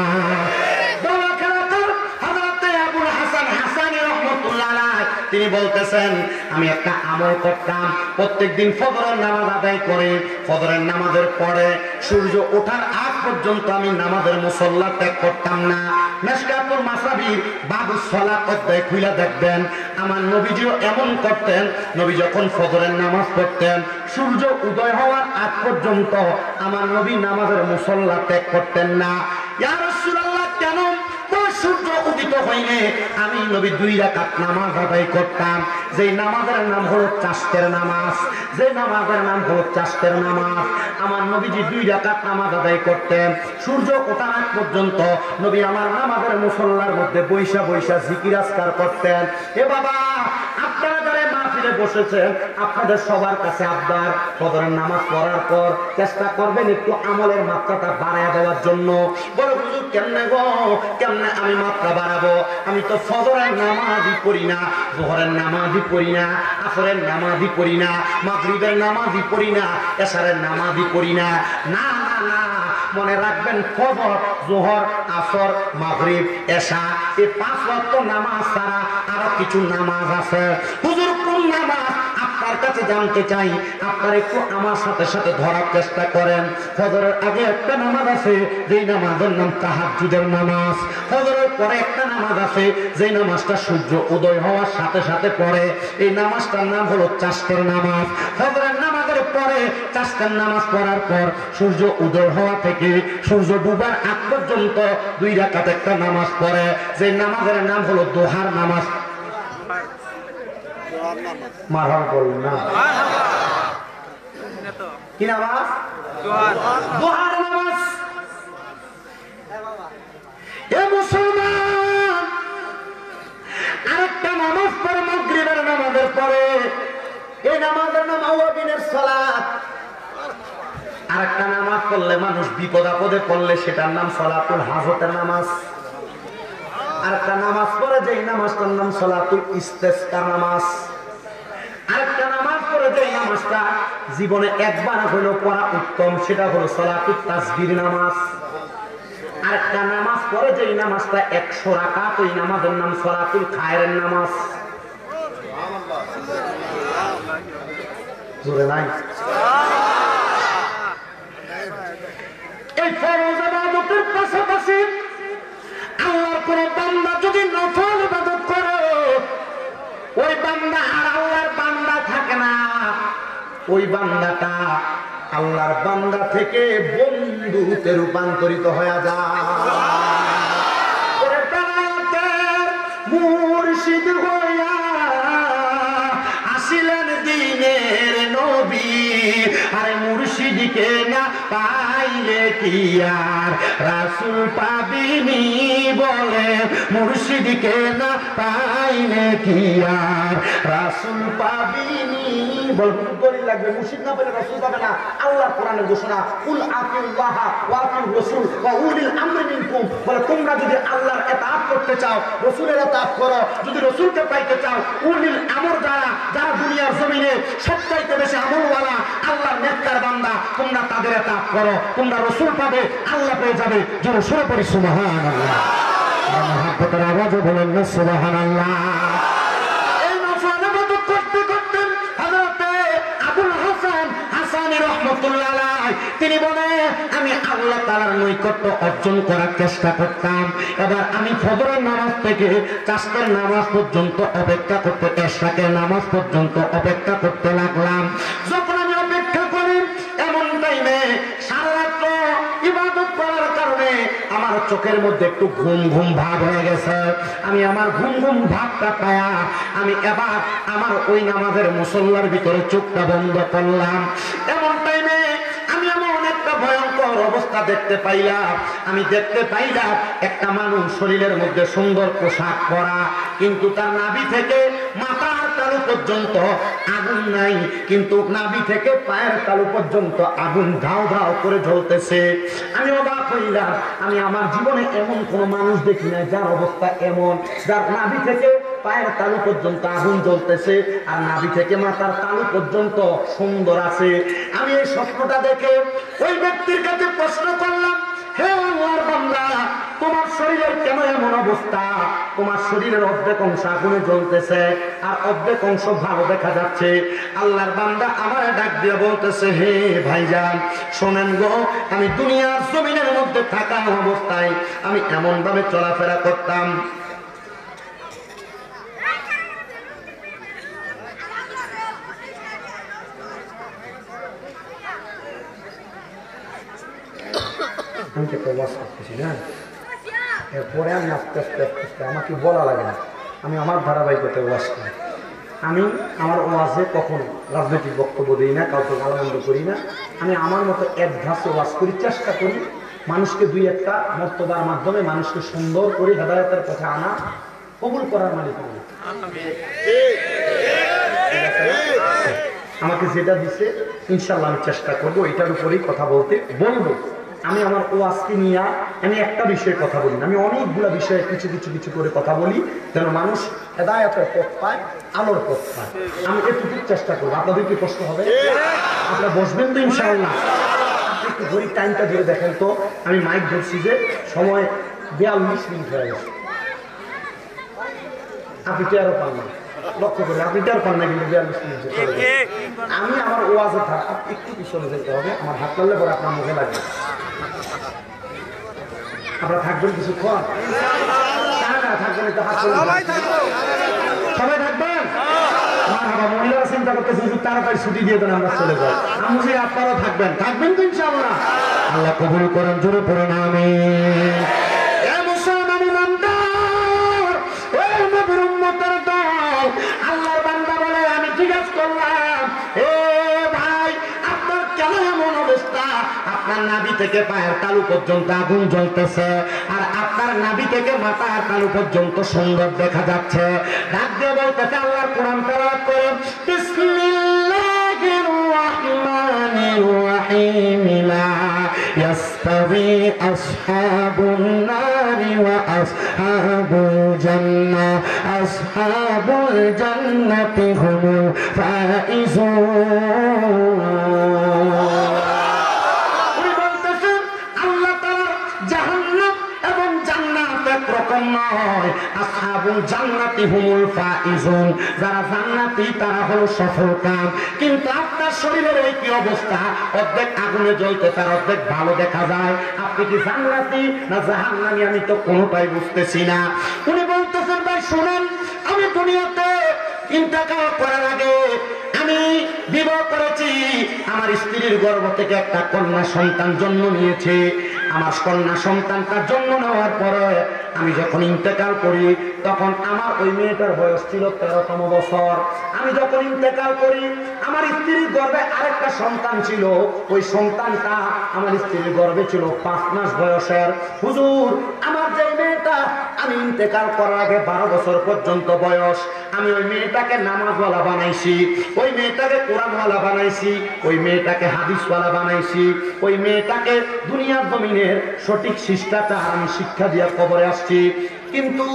তিনি বলতেছেন, আমি একটা আমল করতাম, প্রত্যেকদিন ফজরের নামাজ আদায় করে ফজরের নামাজের পরে সূর্য ওঠার আগ পর্যন্ত আমি নামাজের মুসল্লা ত্যাগ করতাম না। মিশকাতুল মাসাবির বাবুস সালাত অধ্যায় খুলে দেখবেন, আমার নবীজিও এমন করতেন। নবী যখন ফজরের নামাজ পড়তেন, সূর্য উদয় হওয়ার আগ পর্যন্ত আমার নবী নামাজের মুসল্লা ত্যাগ করতেন না। ইয়া রাসূলুল্লাহ, কেন? সূর্য উদিত হইলে আমি নবী 2 রাকাত নামাজ আদায় করতাম, যেই নামাজের নাম হলো চাশতের নামাজ। যে নামাজের নাম হলো চাশতের নামাজ, আমার নবীজি 2 রাকাত নামাজ আদায় করতেন। সূর্য ওঠার আগ পর্যন্ত নবী আমার নামাজের মুসল্লার মধ্যে বৈশা বৈশা জিকির আজকার করতেন। এ বাবা, আপনারা যারা মাহফিলে বসেছেন, আপনাদের সবার কাছে আবদার, ফজরের নামাজ পড়ার পর চেষ্টা করবেন একটু আমলের মাত্রাটা বাড়ায় দেওয়ার জন্য। বলে হুজুর কেমনে গো, কেমনে আমি মাত্রা বাড়াবো? আমি তো ফজরের নামাজই পড়ি না, যোহরের নামাজই পড়ি না, আসরের নামাজই পড়ি না, মাগরিবের নামাজই পড়ি না, এশারের নামাজই পড়ি না। না না না, মনে রাখবেন, ফজর, যোহর, আসর, মাগরিব, এশা, এই 5 ওয়াক্ত নামাজ ছাড়া আরো কিছু নামাজ আছে। হুজুর কোন নামাজ? আপনার কাছে জানতে চাই, আপনারা একটু আমার সাথে সাথে ধরার চেষ্টা করেন। ফজরের আগে একটা নামাজ আছে, যেই নামাজের নাম তাহাজ্জুদের নামাজ। ফজরের পরে একটা নামাজ আছে, যেই নামাজটা সূর্য উদয় হওয়ার সাথে সাথে পড়ে, এই নামাজটার নাম হলো চাশতের নামাজ। ফজরের নামাজের পরে চাশতের নামাজ পড়ার পর সূর্য উদয় হওয়া থেকে সূর্য ডুবার আগ পর্যন্ত 2 রাকাত একটা নামাজ পড়ে, যে নামাজের নাম হলো দোহার নামাজ। মারহাবা বলুন না, কি নামাজ? দোহার নামাজ। এ মুসলমান, আরেকটা নামাজ পড়ে মাগরিবের নামাজের পরে, এই নামাজের নাম আওয়াবিনের সালাত। আরেকটা নামাজ পড়লে মানুষ বিপদ আপদে পড়লে সেটার নাম সালাতুল হাজতের নামাজ। আরেকটা নামাজ পড়ে যেই নামাজটার নাম সালাতুল ইস্তেসকার নামাজ। আরেকটা নামাজ পড়ে যেই নামাজটা জীবনে একবার হলেও পড়া উত্তম, সেটা হলো সালাতুত তাসবিহ নামাজ। আরেকটা নামাজ পড়ে যেই নামাজটা 100 রাকাত, ওই নামাজের নাম সালাতুল খায়রের নামাজ। জোরে নাই? এই ফরজ ইবাদতের পাশাপাশি আল্লাহর কোন বান্দা যদি নফল ইবাদত করে, ওই বান্দা আর আল্লাহর বান্দা থাকে না, ওই বান্দাটা আল্লাহর বান্দা থেকে বন্ধুতে রূপান্তরিত হয়ে যায়। মুর্শিদ হইয়া আসিলেন দিনের নবী, আরে মুর্শিদকে না পাইলে কি আর রাসূল পাবিনি? বলে মুর্শিদকে না পাইলে কি আর রাসূল পাবিনি? বলুন করি লাগবে, মুর্শিদ না পেলে রাসূল পাবে না। আল্লাহ কোরআনের ঘোষণা, কুল আতিউল্লাহ ওয়া আতিউর রাসূল ওয়া উলিল আমরি মিনকুম। বলে তোমরা যদি আল্লাহর ইতাআত করতে চাও, রাসূলের ইতাআত করো। যদি রাসূলকে পাইতে চাও, উলিল আমর যারা দুনিয়ার জমিনে সবচাইতে বেশি আমলওয়ালা, আল্লাহর নেককার বান্দা, তোমরা তাদের ইতাআত করো। তোমরা রাসূল পাবে, আল্লাহ পেয়ে যাবে। জোরে সুরে পড়ি সুবহানাল্লাহ। মহব্বতের আওয়াজে বলেন না সুবহানাল্লাহ। এই নফল ইবাদত করতে করতে হযরত আবুল হাসান হাসানী রহমতুল্লাহ আলাইহি তিনি বলে আমি আল্লাহ তাআলার নৈকট্য অর্জন করার চেষ্টা করতাম। এবার আমি ফজরের নামাজ থেকে চাষের নামাজ পর্যন্ত অপেক্ষা করতে, এশরাকের নামাজ পর্যন্ত অপেক্ষা করতে লাগলাম। যখন আমি অপেক্ষা করি এমন টাইমে সারা রাত ইবাদত করার কারণে আমার চোখের মধ্যে একটু ঘুম ঘুম ভাব হয়ে গেছে। আমি আমার ঘুম ঘুম ভাবটা পায়া আমি এবার আমার ওই নামাজের মুসল্লার ভিতরে চোখটা বন্ধ করলাম। এমন টাইমে আমি এমন একটা ভয়ঙ্কর অবস্থা দেখতে পাইলাম। আমি দেখতে পাইলাম একটা মানুষ শরীরের মধ্যে সুন্দর পোশাক পরা, কিন্তু তার নাভি থেকে মাথার তালু পর্যন্ত আগুন নাই, কিন্তু নাভি থেকে পায়ের তালু পর্যন্ত আগুন ধাও ধাও করে জ্বলতেছে। আমি অবাক হইলাম, আমি আমার জীবনে এমন কোন মানুষ দেখি নাই যার অবস্থা এমন, যার নাভি থেকে পায়ের তালু পর্যন্ত আগুন জ্বলতেছে আর নাভি থেকে মাথার তালু পর্যন্ত সুন্দর আছে। আমি এই স্বপ্নটা দেখে ওই ব্যক্তির কাছে প্রশ্ন করলাম, হে আল্লাহর বান্দা, তোমার শরীরের কেন এমন অবস্থা? তোমার শরীরের অর্ধেক অংশ আগুনে জ্বলতেছে আর অর্ধেক অংশ ভালো দেখা যাচ্ছে। আল্লাহর বান্দা আমার ডাক দিয়ে বলতেছে, হে ভাইজান শোনেন গো, আমি দুনিয়ার জমিনের মধ্যে থাকা অবস্থায় আমি এমন ভাবে চলাফেরা করতাম, আমি একটা ওয়াজ করতেছি না, এরপরে আমি আস্তে আস্তে আস্তে আস্তে আমাকে বলা লাগে না, আমি আমার ধারাবাহিকতায় ওয়াজ করি। আমি আমার ওয়াজে কখনো রাজনৈতিক বক্তব্য দিই না, কাউকে গালামন্দ করি না। আমি আমার মতো এক ধাসে ওয়াজ করি, চেষ্টা করি মানুষকে দুই একটা মর্তবার মাধ্যমে মানুষকে সুন্দর করে হেদায়েতের পথে আনা, কবুল করার মালিক আমি। আমাকে যেটা দিছে ইনশাল্লাহ আমি চেষ্টা করবো এটার উপরেই কথা বলবো। আমি আমার ওয়াজকে নিয়ে আমি একটা বিষয়ে কথা বলি না, আমি অনেকগুলা বিষয়ে কিছু কিছু কিছু করে কথা বলি, যেন মানুষ হেদায়েতের পথ পায়, আলোর পথ পায়। আমি এটুকু চেষ্টা করবো। আপনাদের কি প্রশ্ন হবে? আপনারা বসবেন তো ইনশাআল্লাহ? একটু ঘড়ির টাইমটা ধরে দেখেন তো, আমি মাইক ধরছি যে সময় 42 মিনিট হয়ে গেছে। আপনি টেরও পান না, লক্ষ্য করে আপনি টের পান না, কিন্তু 42 মিনিট। আমি আমার ওয়াজে একটু পিছনে যেতে হবে, আমার হাত লাগলে পরে আপনার মুখে লাগবে। আপনারা থাকবেন কিছুক্ষণ? থাকবেন একটু হাত, সবাই থাকবেন? মহিলারা চিন্তা করতেছে তাড়াতাড়ি ছুটি দিয়ে দেন, আমরা চলে যাই। আমি যে আপনারাও থাকবেন, থাকবেন তো ইনশাআল্লাহ? আল্লাহ কবুল করেন, জোরে পড়েন আমিন। আল্লাহর বান্দা বলে, আমি জিজ্ঞাসা করলাম, এ ভাই আপনার কেন এমন অবস্থা? আপনার নাভি থেকে পায়ের তালু পর্যন্ত আগুন জ্বলতেছে আর আপনার নাভি থেকে মাথার তালু পর্যন্ত সুন্দর দেখা যাচ্ছে। ডাক দিয়ে বলতেছে, আল্লাহর কোরআন তেলাওয়াত করে, বিসমিল্লাহির রাহমানির রাহিম, লা ইয়াস্তাবি আসহাবুন নারি ওয়া আসহাবুল জান্নাহ, আসহাবুল জান্নাতি হুমুল ফাইজুন। আসহাবুল জান্নাতি হুমুল ফাইজুন, যারা জান্নাতি তারা হলো সফলকাম। কিন্তু আপনার শরীরের এই কি অবস্থা? অর্ধেক আগুনে জ্বলতে তার অর্ধেক ভালো দেখা যায়। আপনি কি জান্নাতি না জাহান্নামী? আমি তো কোনোটাই বুঝতেছি না। উনি বলতেছেন, ভাই শুনেন, আমি দুনিয়াতে ইন্তেকাল করার আগে আমি বিবাহ করেছি, আমার স্ত্রীর গর্ভ থেকে একটা কন্যা সন্তান জন্ম নিয়েছে। আমার কন্যা সন্তানটার জন্ম নেওয়ার পরে আমি যখন ইন্তেকাল করি তখন আমার ওই মেয়েটার বয়স ছিল 13তম বছর। আমি যখন ইন্তেকাল করি আমার স্ত্রীর গর্ভে আরেকটা সন্তান ছিল, ওই সন্তানটা আমার স্ত্রীর গর্ভে ছিল 5 মাস বয়সের। হুজুর, আমার যে মেয়েটা আমি ইন্তেকাল করার আগে 12 বছর পর্যন্ত বয়স, আমি ওই মেয়েটাকে নামাজওয়ালা বানাইছি, ওই মেয়েটাকে কোরআনওয়ালা বানাইছি, ওই মেয়েটাকে হাদিসওয়ালা বানাইছি, ওই মেয়েটাকে দুনিয়ার জমিনের সঠিক শিষ্টাচার আমি শিক্ষা দিয়ে কবরে আসছি। কিন্তু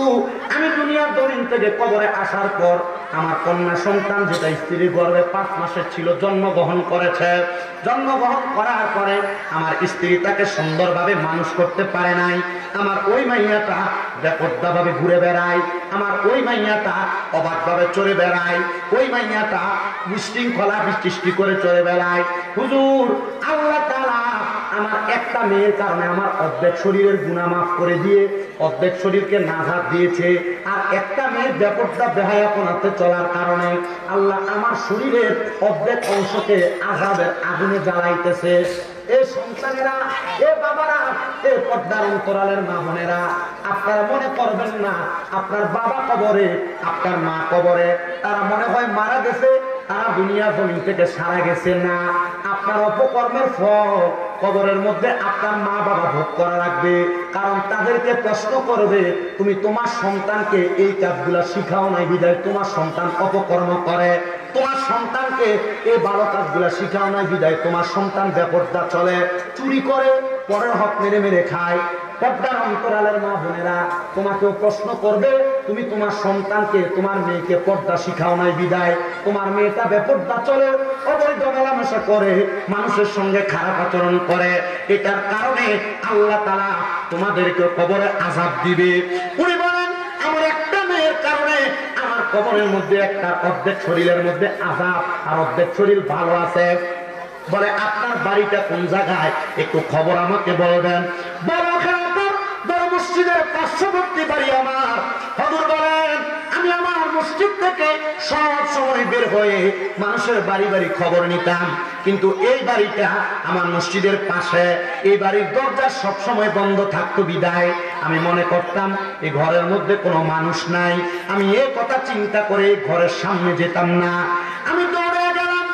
আমি দুনিয়ার জমিন থেকে কবরে আসার পর আমার কন্যা সন্তান যেটা স্ত্রীর গর্ভে 5 মাসের ছিল জন্মগ্রহণ করেছে। জন্মগ্রহণ করার পরে আমার স্ত্রী তাকে সুন্দরভাবে মানুষ করতে পারে নাই। আমার ওই মাইয়াটা বেপরদাভাবে ঘুরে বেড়ায়, আমার ওই মাইয়াটা অবাকভাবে চলে বেড়ায়, ওই মাইয়াটা বিশৃঙ্খলা সৃষ্টি করে চলে বেড়ায়। হুজুর, আল্লাহ তাআলা আমার একটা মেয়ের কারণে আমার অর্ধেক শরীরের গুনাহ মাফ করে দিয়ে অর্ধেক শরীরকে নাজাত দিয়েছে, আর একটা মেয়ের বেপরদা বেহায়াপনাতে চলার কারণে আল্লাহ আমার শরীরের অর্ধেক অংশকে আযাবের আগুনে জ্বালাইতেছে। এ সন্তানেরা, এ বাবারা, এ পর্দার অন্তরালের মা বোনেরা, আপনারা মনে করবেন না আপনার বাবা কবরে, আপনার মা কবরে, তারা মনে হয় মারা গেছে, তারা দুনিয়া জমিন থেকে সারা গেছে না। আপনার অপকর্মের ফল কবরের মধ্যে আপনার মা বাবা ভোগ করা লাগবে। কারণ তাদেরকে প্রশ্ন করবে, তুমি তোমার সন্তানকে এই কাজগুলা শিখাও নাই বিধায় তোমার সন্তান অপকর্ম করে, তোমার সন্তানকে এই ভালো কাজগুলা শিখাও নাই বিধায় তোমার সন্তান বেপরদা চলে, চুরি করে, পরের হক মেরে মেরে খায়। পর্দার অন্তরালের মা বোনেরা, তোমাকেও প্রশ্ন করবে, তুমি তোমার সন্তানকে, তোমার মেয়েকে পর্দা শিখাও নাই বিদায় তোমার মেয়েটা বেপরদা চলে, অবৈধ মেলামেশা করে, মানুষের সঙ্গে খারাপ আচরণ করে। এটার কারণে আল্লাহ তাআলা তোমাদেরকে কবরে আযাব দিবে। উনি বলেন, আমার একটা মেয়ের কারণে আমার কবরের মধ্যে একটা অর্ধেক শরীরের মধ্যে আযাব আর অর্ধেক শরীর ভালো আছে। বলে, আপনার বাড়িটা কোন জায়গায়, একটু খবর আমাকে বলবেন। বড় মসজিদের পার্শ্ববর্তী বাড়ি আমার। হুজুর বলেন, আমি আমার মসজিদ থেকে সব সময় বের হয়ে মানুষের বাড়ি বাড়ি খবর নিতাম, কিন্তু এই বাড়িটা আমার মসজিদের পাশে, এই বাড়ির দরজা সব সময় বন্ধ থাকতো বিদায় আমি মনে করতাম এই ঘরের মধ্যে কোনো মানুষ নাই। আমি এই কথা চিন্তা করে ঘরের সামনে যেতাম না। আমি দৌড়ে গেলাম,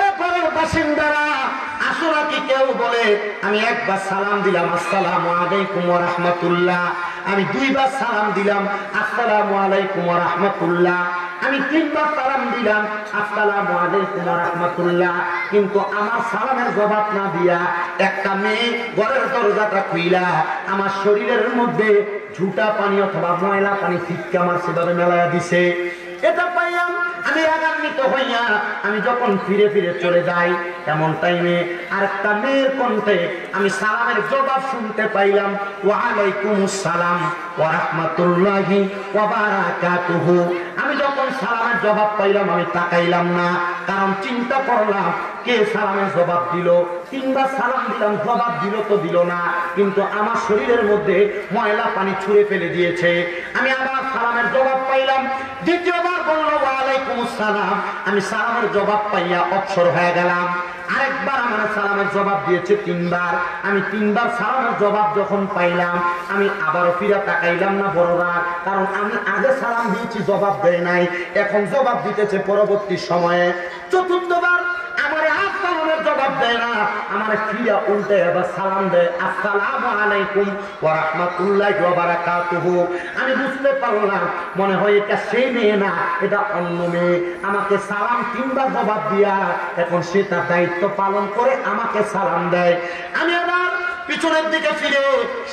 এ ঘরের বাসিন্দারা আসো নাকি কেউ বলে। আমি একবার সালাম দিলাম, আসসালামু আলাইকুম ওয়া রাহমাতুল্লাহ। আমি 2 বার সালাম দিলাম, আসসালামু আলাইকুম ওয়া রাহমাতুল্লাহ। আমি 3 বার সালাম দিলাম, আসসালামু আলাইকুম ওয়া রাহমাতুল্লাহ। কিন্তু আমার সালামের জবাব না দিয়া একটা মেয়ে ঘরের দরজাটা খুইলা আমার শরীরের মধ্যে ঝুটা পানি অথবা ময়লা পানি ছিটকে আমার সেভাবে মেলায়া দিছে। এটা পাইলাম, আমি রাগান্বিত হইয়া আমি যখন ফিরে ফিরে চলে যাই, এমন টাইমে আরেকটা মেয়ের কণ্ঠে আমি সালামের জবাব শুনতে পাইলাম, ওয়া আলাইকুমুস সালাম ওয়া রাহমাতুল্লাহি ওয়া বারাকাতুহু। আমি যখন সালামের জবাব পাইলাম আমি তাকাইলাম না, কারণ চিন্তা করলাম কে সালামের জবাব দিল। 3 বার সালাম দিলাম, জবাব দিল তো দিল না, কিন্তু আমার শরীরের মধ্যে ময়লা পানি ছুঁড়ে ফেলে দিয়েছে। আমি আবার সালামের জবাব পাইলাম, দ্বিতীয়বার বলল ওয়া আলাইকুমুস সালাম। আমি সালামের জবাব পাইয়া অবসর হয়ে গেলাম। আরেকবার আমার সালামের জবাব দিয়েছে 3 বার। আমি 3 বার সালামের জবাব যখন পাইলাম আমি আবারও ফিরে তাকাইলাম না বড়রা, কারণ আমি আগে সালাম দিয়েছি, জবাব দেয় নাই, এখন জবাব দিতেছে পরবর্তী সময়ে। 4বার আমার সালামের জবাব দেয় না, আমার ফিরা উল্টে এবার সালাম দেয়, আসসালামু আলাইকুম ওয়া রাহমাতুল্লাহি ওয়া বারাকাতুহু। আমি বুঝতে পারলাম মনে হয় এটা সেই মেয়ে না, এটা অন্য মেয়ে। আমাকে সালাম 3 বার জবাব দিয়া এখন সে তার দায়িত্ব পালন করে আমাকে সালাম দেয়। আমি আবার পিছনের দিকে ফিরে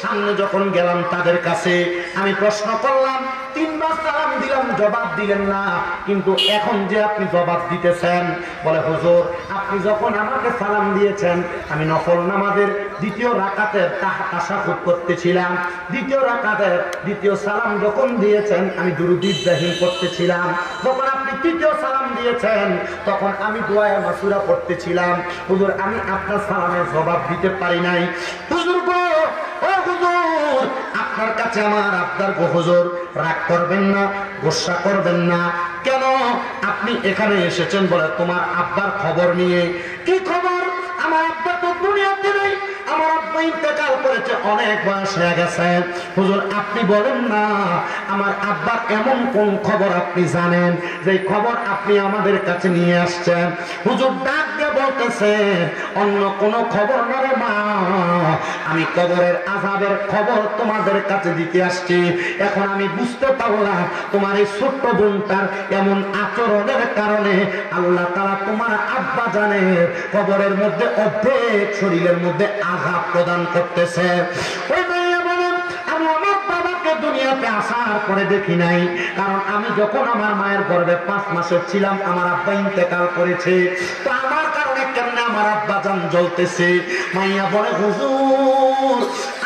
সামনে যখন গেলাম তাদের কাছে আমি প্রশ্ন করলাম, 3 বার সালাম দিলাম, জবাব দিলেন না, কিন্তু এখন যে আপনি জবাব দিতেছেন। বলে, হুজুর আপনি যখন আমাকে সালাম দিয়েছেন আমি নফল নামাজের 2য় রাকাতের তাশাহুদ করতেছিলাম, 2য় রাকাতের 2য় সালাম যখন দিয়েছেন আমি দুরূদ ইব্রাহিম করতেছিলাম, যখন আপনি 3য় সালাম দিয়েছেন তখন আমি দোয়া মাসুরা করতেছিলাম। হুজুর আমি আপনার সালামের জবাব দিতে পারি নাই। হুজুর গো, ও হুজুর আপনার কাছে আমার আবদার গো হুজুর, রাগ করবেন না, গোসা করবেন না। কেন আপনি এখানে এসেছেন? বলে, তোমার আব্বার খবর নিয়ে। কি খবর? আমার আব্বা তো দুনিয়াতে নেই, আমার আব্বা ইন্তেকাল করেছে, অনেক বয়স হয়ে গেছে। হুজুর আপনি বলেন না আমার আব্বার এমন কোন খবর আপনি জানেন যে খবর আপনি আমাদের কাছে নিয়ে আসছেন? হুজুর ডাক দিয়ে বলতেছেন, অন্য কোন খবর না রে মা, আমি কবরের আযাবের খবর তোমাদের কাছে দিতে আসছি। এখন আমি বুঝতে পারলাম তোমার এই ছোট্ট বোনটার এমন আচরণের কারণে আল্লাহ তাআলা তোমার আব্বা জানের কবরের মধ্যে অর্ধেক শরীরের মধ্যে আযাব প্রদান করতেছে। ওই মেয়ে বলেন, আমি আমার বাবাকে দুনিয়াতে আসার পরে দেখি নাই, কারণ আমি যখন আমার মায়ের গর্ভে 5 মাসের ছিলাম আমার আব্বা ইন্তেকাল করেছে। তো আমার কারণে কেমনে আমার আব্বা জান জ্বলতেছে। মাইয়া বলে হুজুর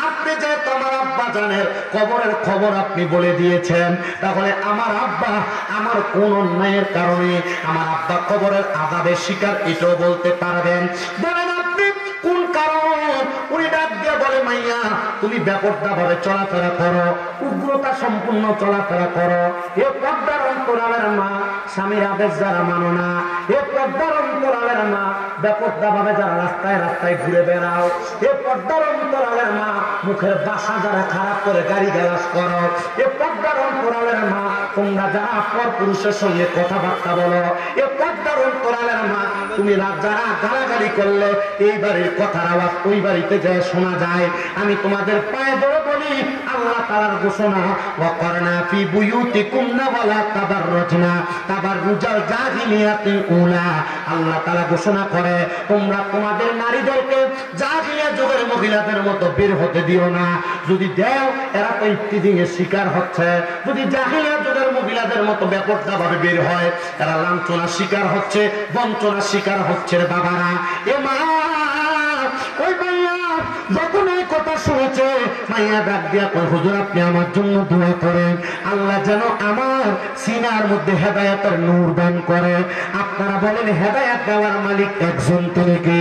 আপনি যে তোমার আব্বা জানের কবরের খবর আপনি বলে দিয়েছেন, তাহলে আমার আব্বা আমার কোন অন্যায়ের কারণে আমার আব্বা কবরের আযাবের শিকার এটাও বলতে পারবেন? বলেন আপনি কোন কারণ? উনি ডাক দিয়ে বলে মাইয়া তুমি ব্যাপারটা ভাবে চলাফেরা করো, উগ্রতা সম্পূর্ণ চলাফেরা করো। এ পর্দার অন্তরালের মা স্বামীর আদেশ যারা মানো না, এ পর্দার অন্তরালের মা ব্যাপারটা ভাবে যারা রাস্তায় রাস্তায় ঘুরে বেড়াও, এ পর্দার অন্তরালের মা মুখের বাসা যারা খারাপ করে গাড়ি গালাস করো, এ পর্দার অন্তরালের মা তোমরা যারা পর পুরুষের সঙ্গে কথাবার্তা বলো, এ পর্দার অন্তরালের মা তুমি যারা গালাগালি করলে এই বাড়ির কথার আওয়াজ ওই বাড়িতে যায় শোনা যায়। আমি তোমাদের পায়ে ধরে বলি আল্লাহ তাআলার ঘোষণা ওয়াকারনা ফি বুয়ুতিকুমনা ওয়ালা তাবাররুজনা তাবাররুজাল জাহিলিয়াতিল উলা। আল্লাহ তাআলা ঘোষণা করে তোমরা তোমাদের নারীদেরকে জাহিলিয়া যুগের মহিলাদের মতো বের হতে দিও না। যদি দেও এরা তো ইফতিজিংয়ের শিকার হচ্ছে। যদি জাহিলিয়া যুগের মহিলাদের মতো বেপরদা ভাবে বের হয় এরা লাঞ্ছনার শিকার হচ্ছে, বঞ্চনার শিকার হচ্ছে রে বাবারা। এ মা ওই মাইয়া যখন এই কথা শুনেছে মাইয়া ডাক দিয়া কয় হুজুর আপনি আমার জন্য দোয়া করেন আল্লাহ যেন আমার সিনার মধ্যে হেদায়েতের নূর দান করে। আপনারা বলেন হেদায়েত দেওয়ার মালিক একজন থেকে,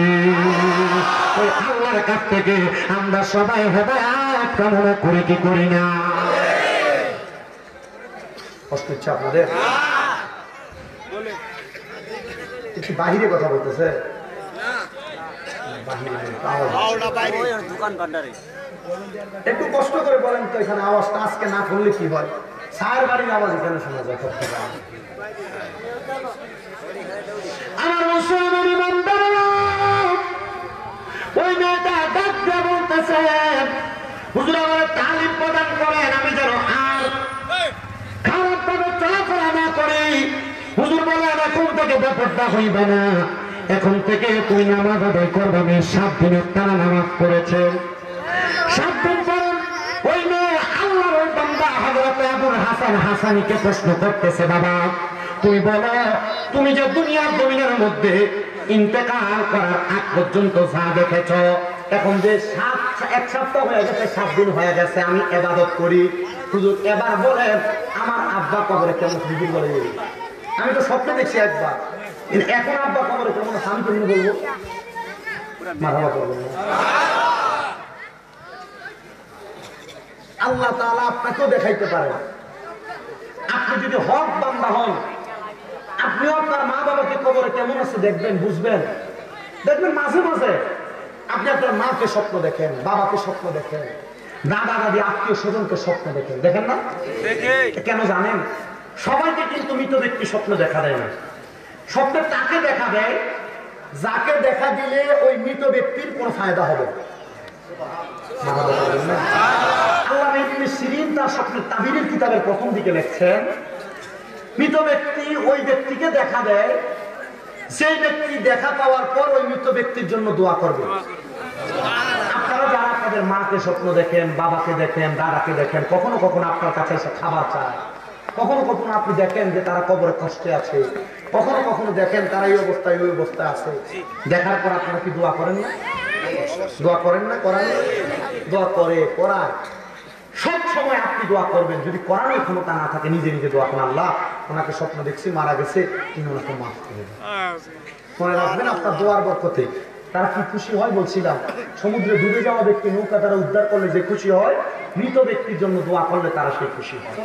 ওই আল্লাহর কাছ থেকে আমরা সবাই হেদায়েত কামনা করি কি করি না? কষ্ট হচ্ছে আপনাদের? একটু বাহিরে কথা বলতেছে, একটু কষ্ট করে বলেন তো এখানে আওয়াজটা আজকে না করলে কি হয়? সার বাড়ির আওয়াজ এখানে শোনা যায়। আমার মুসলমান ইমানদাররা ওই মেয়েটা ডাক দিয়ে বলতেছে হুজুর আমার তালিম প্রদান করেন আমি যেন আর খারাপ ভাবে চলাফেরা না করি। হুজুর বলে এখন থেকে ব্যাপারটা হইবে না, এখন থেকে তুই নামাজ আদায় করবে। আমি 7 দিনের টানা নামাজ পড়েছে। 7 দিন পর ওই মেয়ে আল্লাহর ওই বান্দা হযরত আবুল হাসান হাসানীকে প্রশ্ন করতেছে বাবা তুমি বলো তুমি যে দুনিয়ার জমিনের মধ্যে ইন্তেকাল করার আগ পর্যন্ত যা দেখেছ, এখন যে 1 সপ্তাহ হয়ে গেছে 7 দিন হয়ে গেছে আমি ইবাদত করি, হুজুর এবার বলেন আমার আব্বা কবরে কেমন? হুজুর বলে আমি তো স্বপ্নে দেখছি একবার, এখন আব্বা কবরে কেমন? আমি কেমন বলবো? মারহাবা করবেন না। আল্লাহ তাআলা আপনাকেও দেখাইতে পারেন। আপনি যদি হক বান্দা হন আপনিও আপনার মা বাবাকে কবরে কেমন আছে দেখবেন, বুঝবেন। দেখবেন মাঝে মাঝে আপনি আপনার মাকে স্বপ্ন দেখেন, বাবাকে স্বপ্ন দেখেন, দাদা দাদি আত্মীয় স্বজনকে স্বপ্ন দেখেন, দেখেন না? কেন জানেন? সবাইকে কিন্তু মৃত ব্যক্তি স্বপ্ন দেখা দেয় না। স্বপ্নে তাকে দেখা দেয় যাকে দেখা দিলে ওই মৃত ব্যক্তির কোনো ফায়দা হবে। আল্লাহ ইবনে সিরিন তার স্বপ্নের তাবিরের কিতাবের প্রথম দিকে লিখছেন মৃত ব্যক্তি ওই ব্যক্তিকে দেখা দেয় সেই ব্যক্তি দেখা পাওয়ার পর ওই মৃত ব্যক্তির জন্য দোয়া করবে। আপনারা যারা আপনাদের মাকে স্বপ্ন দেখেন, বাবাকে দেখেন, দাদাকে দেখেন, কখনো কখনো আপনার কাছে এসে খাবার চায়, কখনো কখনো আপনি দেখেন যে তারা কবরে কষ্টে আছে, কখনো কখনো দেখেন তারা এই অবস্থায় ওই অবস্থায় আছে, দেখার পর আপনারা কি দোয়া করেন না? দোয়া করেন না? করান? দোয়া করে করায় সব সময় আপনি দোয়া করবেন। যদি করানোর ক্ষমতা না থাকে নিজে নিজে দোয়া করেন আল্লাহ ওনাকে স্বপ্ন দেখছি মারা গেছে, তিনি ওনাকে মাফ করে দেন। মনে রাখবেন আপনার দোয়ার বরকতে তারা কি খুশি হয় বলছিলাম, সমুদ্রে ডুবে যাওয়া ব্যক্তি নৌকা তারা উদ্ধার করলে যে খুশি হয়, মৃত ব্যক্তির জন্য দোয়া করলে তারা সেই খুশি হয়।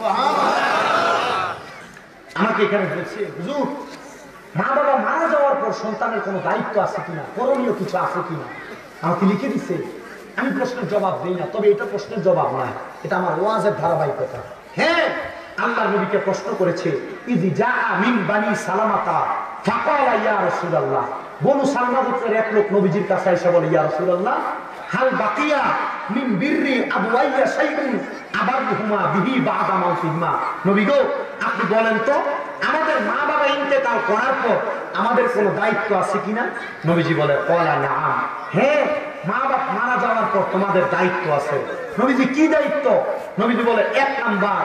আমাকে এখানে বলছে হুজুর মা বাবা মারা যাওয়ার পর সন্তানের কোনো দায়িত্ব আছে কিনা, করণীয় কিছু আছে কিনা, আমাকে লিখে দিছে। আমি প্রশ্নের জবাব দিই না, তবে এটা প্রশ্নের জবাব নয়, এটা আমার ওয়াজের ধারাবাহিকতা। হ্যাঁ, আল্লাহর নবীকে প্রশ্ন করেছে ইদি জাআ মিন বানি সালামাতা ফাকালা ইয়া রাসূলুল্লাহ, বনু সালমা গোত্রের এক লোক নবীজির কাছে এসে বলে ইয়া রাসূলুল্লাহ হাল বাকিয়া মিন বিররি আবওয়াইয়া শাইউন আবারহুমা বিহি বাদা মাউতিহিমা। নবী গো আপনি বলেন তো আমাদের মা বাবা ইন্তেকাল করার পর আমাদের কোনো দায়িত্ব আছে কিনা? নবীজি বলে ক্বালা নাআম, হ্যাঁ মা বাপ মারা যাওয়ার পর তোমাদের দায়িত্ব আছে। নবীজি কি দায়িত্ব? নবীজি বলে 1 নাম্বার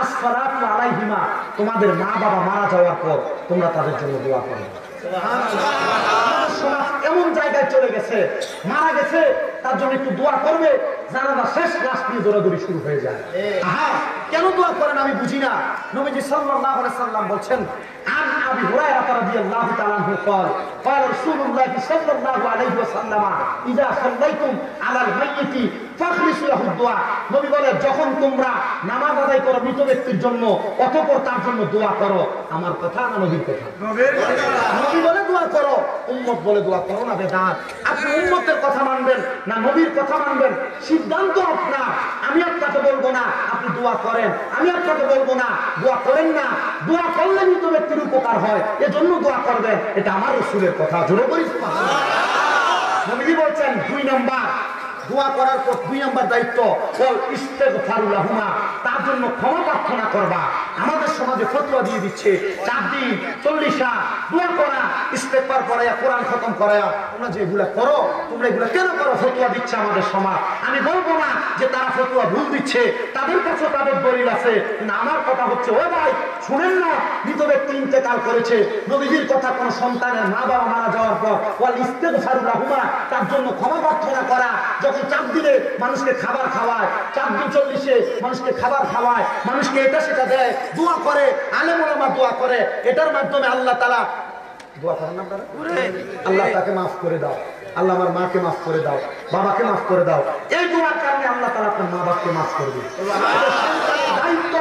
আসসালাতু আলাইহিমা, তোমাদের মা বাবা মারা যাওয়ার পর তোমরা তাদের জন্য দোয়া করো। সমাজ এমন জায়গায় চলে গেছে, মারা গেছে তার জন্য একটু দোয়া করবে, জানাজা শেষ লাশ নিয়ে দৌড়াদৌড়ি শুরু হয়ে যায়। কেন দোয়া করেন আমি বুঝি না। নবীজি সাল্লাল্লাহু আলাইহি সাল্লাম বলছেন, عن أبي هريرة رضي الله تعالى عنه قال قال رسول الله صلى الله عليه وسلم إذا صليتم على الميت فاخلصوا له الدعاء। নবী বলে, যখন তোমরা নামাজ আদায় করো মৃত ব্যক্তির জন্য, অতঃপর তার জন্য দোয়া করো। আমার কথা না নবীর কথা? নবী বলে দোয়া করো, উম্মত বলে দোয়া করো না বেদাত। আপনি উম্মতের কথা মানবেন না নবীর কথা মানবেন, সিদ্ধান্ত আপনার। আমি আপনাকে বলবো না আপনি দোয়া করেন, আমি আপনাকে বলবো না দোয়া করেন না। দোয়া করলে মৃত ব্যক্তির উপকার হয়, এজন্য দোয়া করবেন, এটা আমার রাসূলের কথা। জোরে বলি সুবহানাল্লাহ। নবী বলছেন 2 নাম্বার দোয়া করার পর 2 নাম্বার দায়িত্ব ওয়াল ইস্তিগফারু লাহুমা, তার জন্য ক্ষমা প্রার্থনা করবা। আমাদের সমাজে ফতোয়া দিয়ে দিচ্ছে 4 দিন 40 দোয়া করা, ইস্তেগফার পড়ায়া, কোরআন খতম করায়া। তোমরা যে এগুলা করো, তোমরা এগুলা কেন করো? ফতোয়া দিচ্ছে আমাদের সমাজ। আমি বলবো না যে তারা ফতোয়া ভুল দিচ্ছে, তাদের কাছে তাদের দলিল আছে, কিন্তু আমার কথা হচ্ছে, ও ভাই শুনেন না, মৃত ব্যক্তি ইন্তেকাল করেছে, নবীজির কথা কোন সন্তানের মা বাবা মারা যাওয়ার পর ওয়াল ইস্তিগফারু লাহুমা, তার জন্য ক্ষমা প্রার্থনা করা। যখন 4 দিনে মানুষকে খাবার খাওয়ায়, 4 দিন 40 মানুষকে খাবার খাওয়ায়, মানুষকে এটা সেটা দেয়, দোয়া করে, আলেম ওলামা দোয়া করে, এটার মাধ্যমে আল্লাহ তাআলা দোয়া করেন না আপনারা, আল্লাহ তাকে মাফ করে দাও, আল্লাহ আমার মাকে মাফ করে দাও, বাবাকে মাফ করে দাও। এই দোয়ার কারণে আল্লাহ তাআলা আপনার মা বাবাকে মাফ করবে। দায়িত্ব,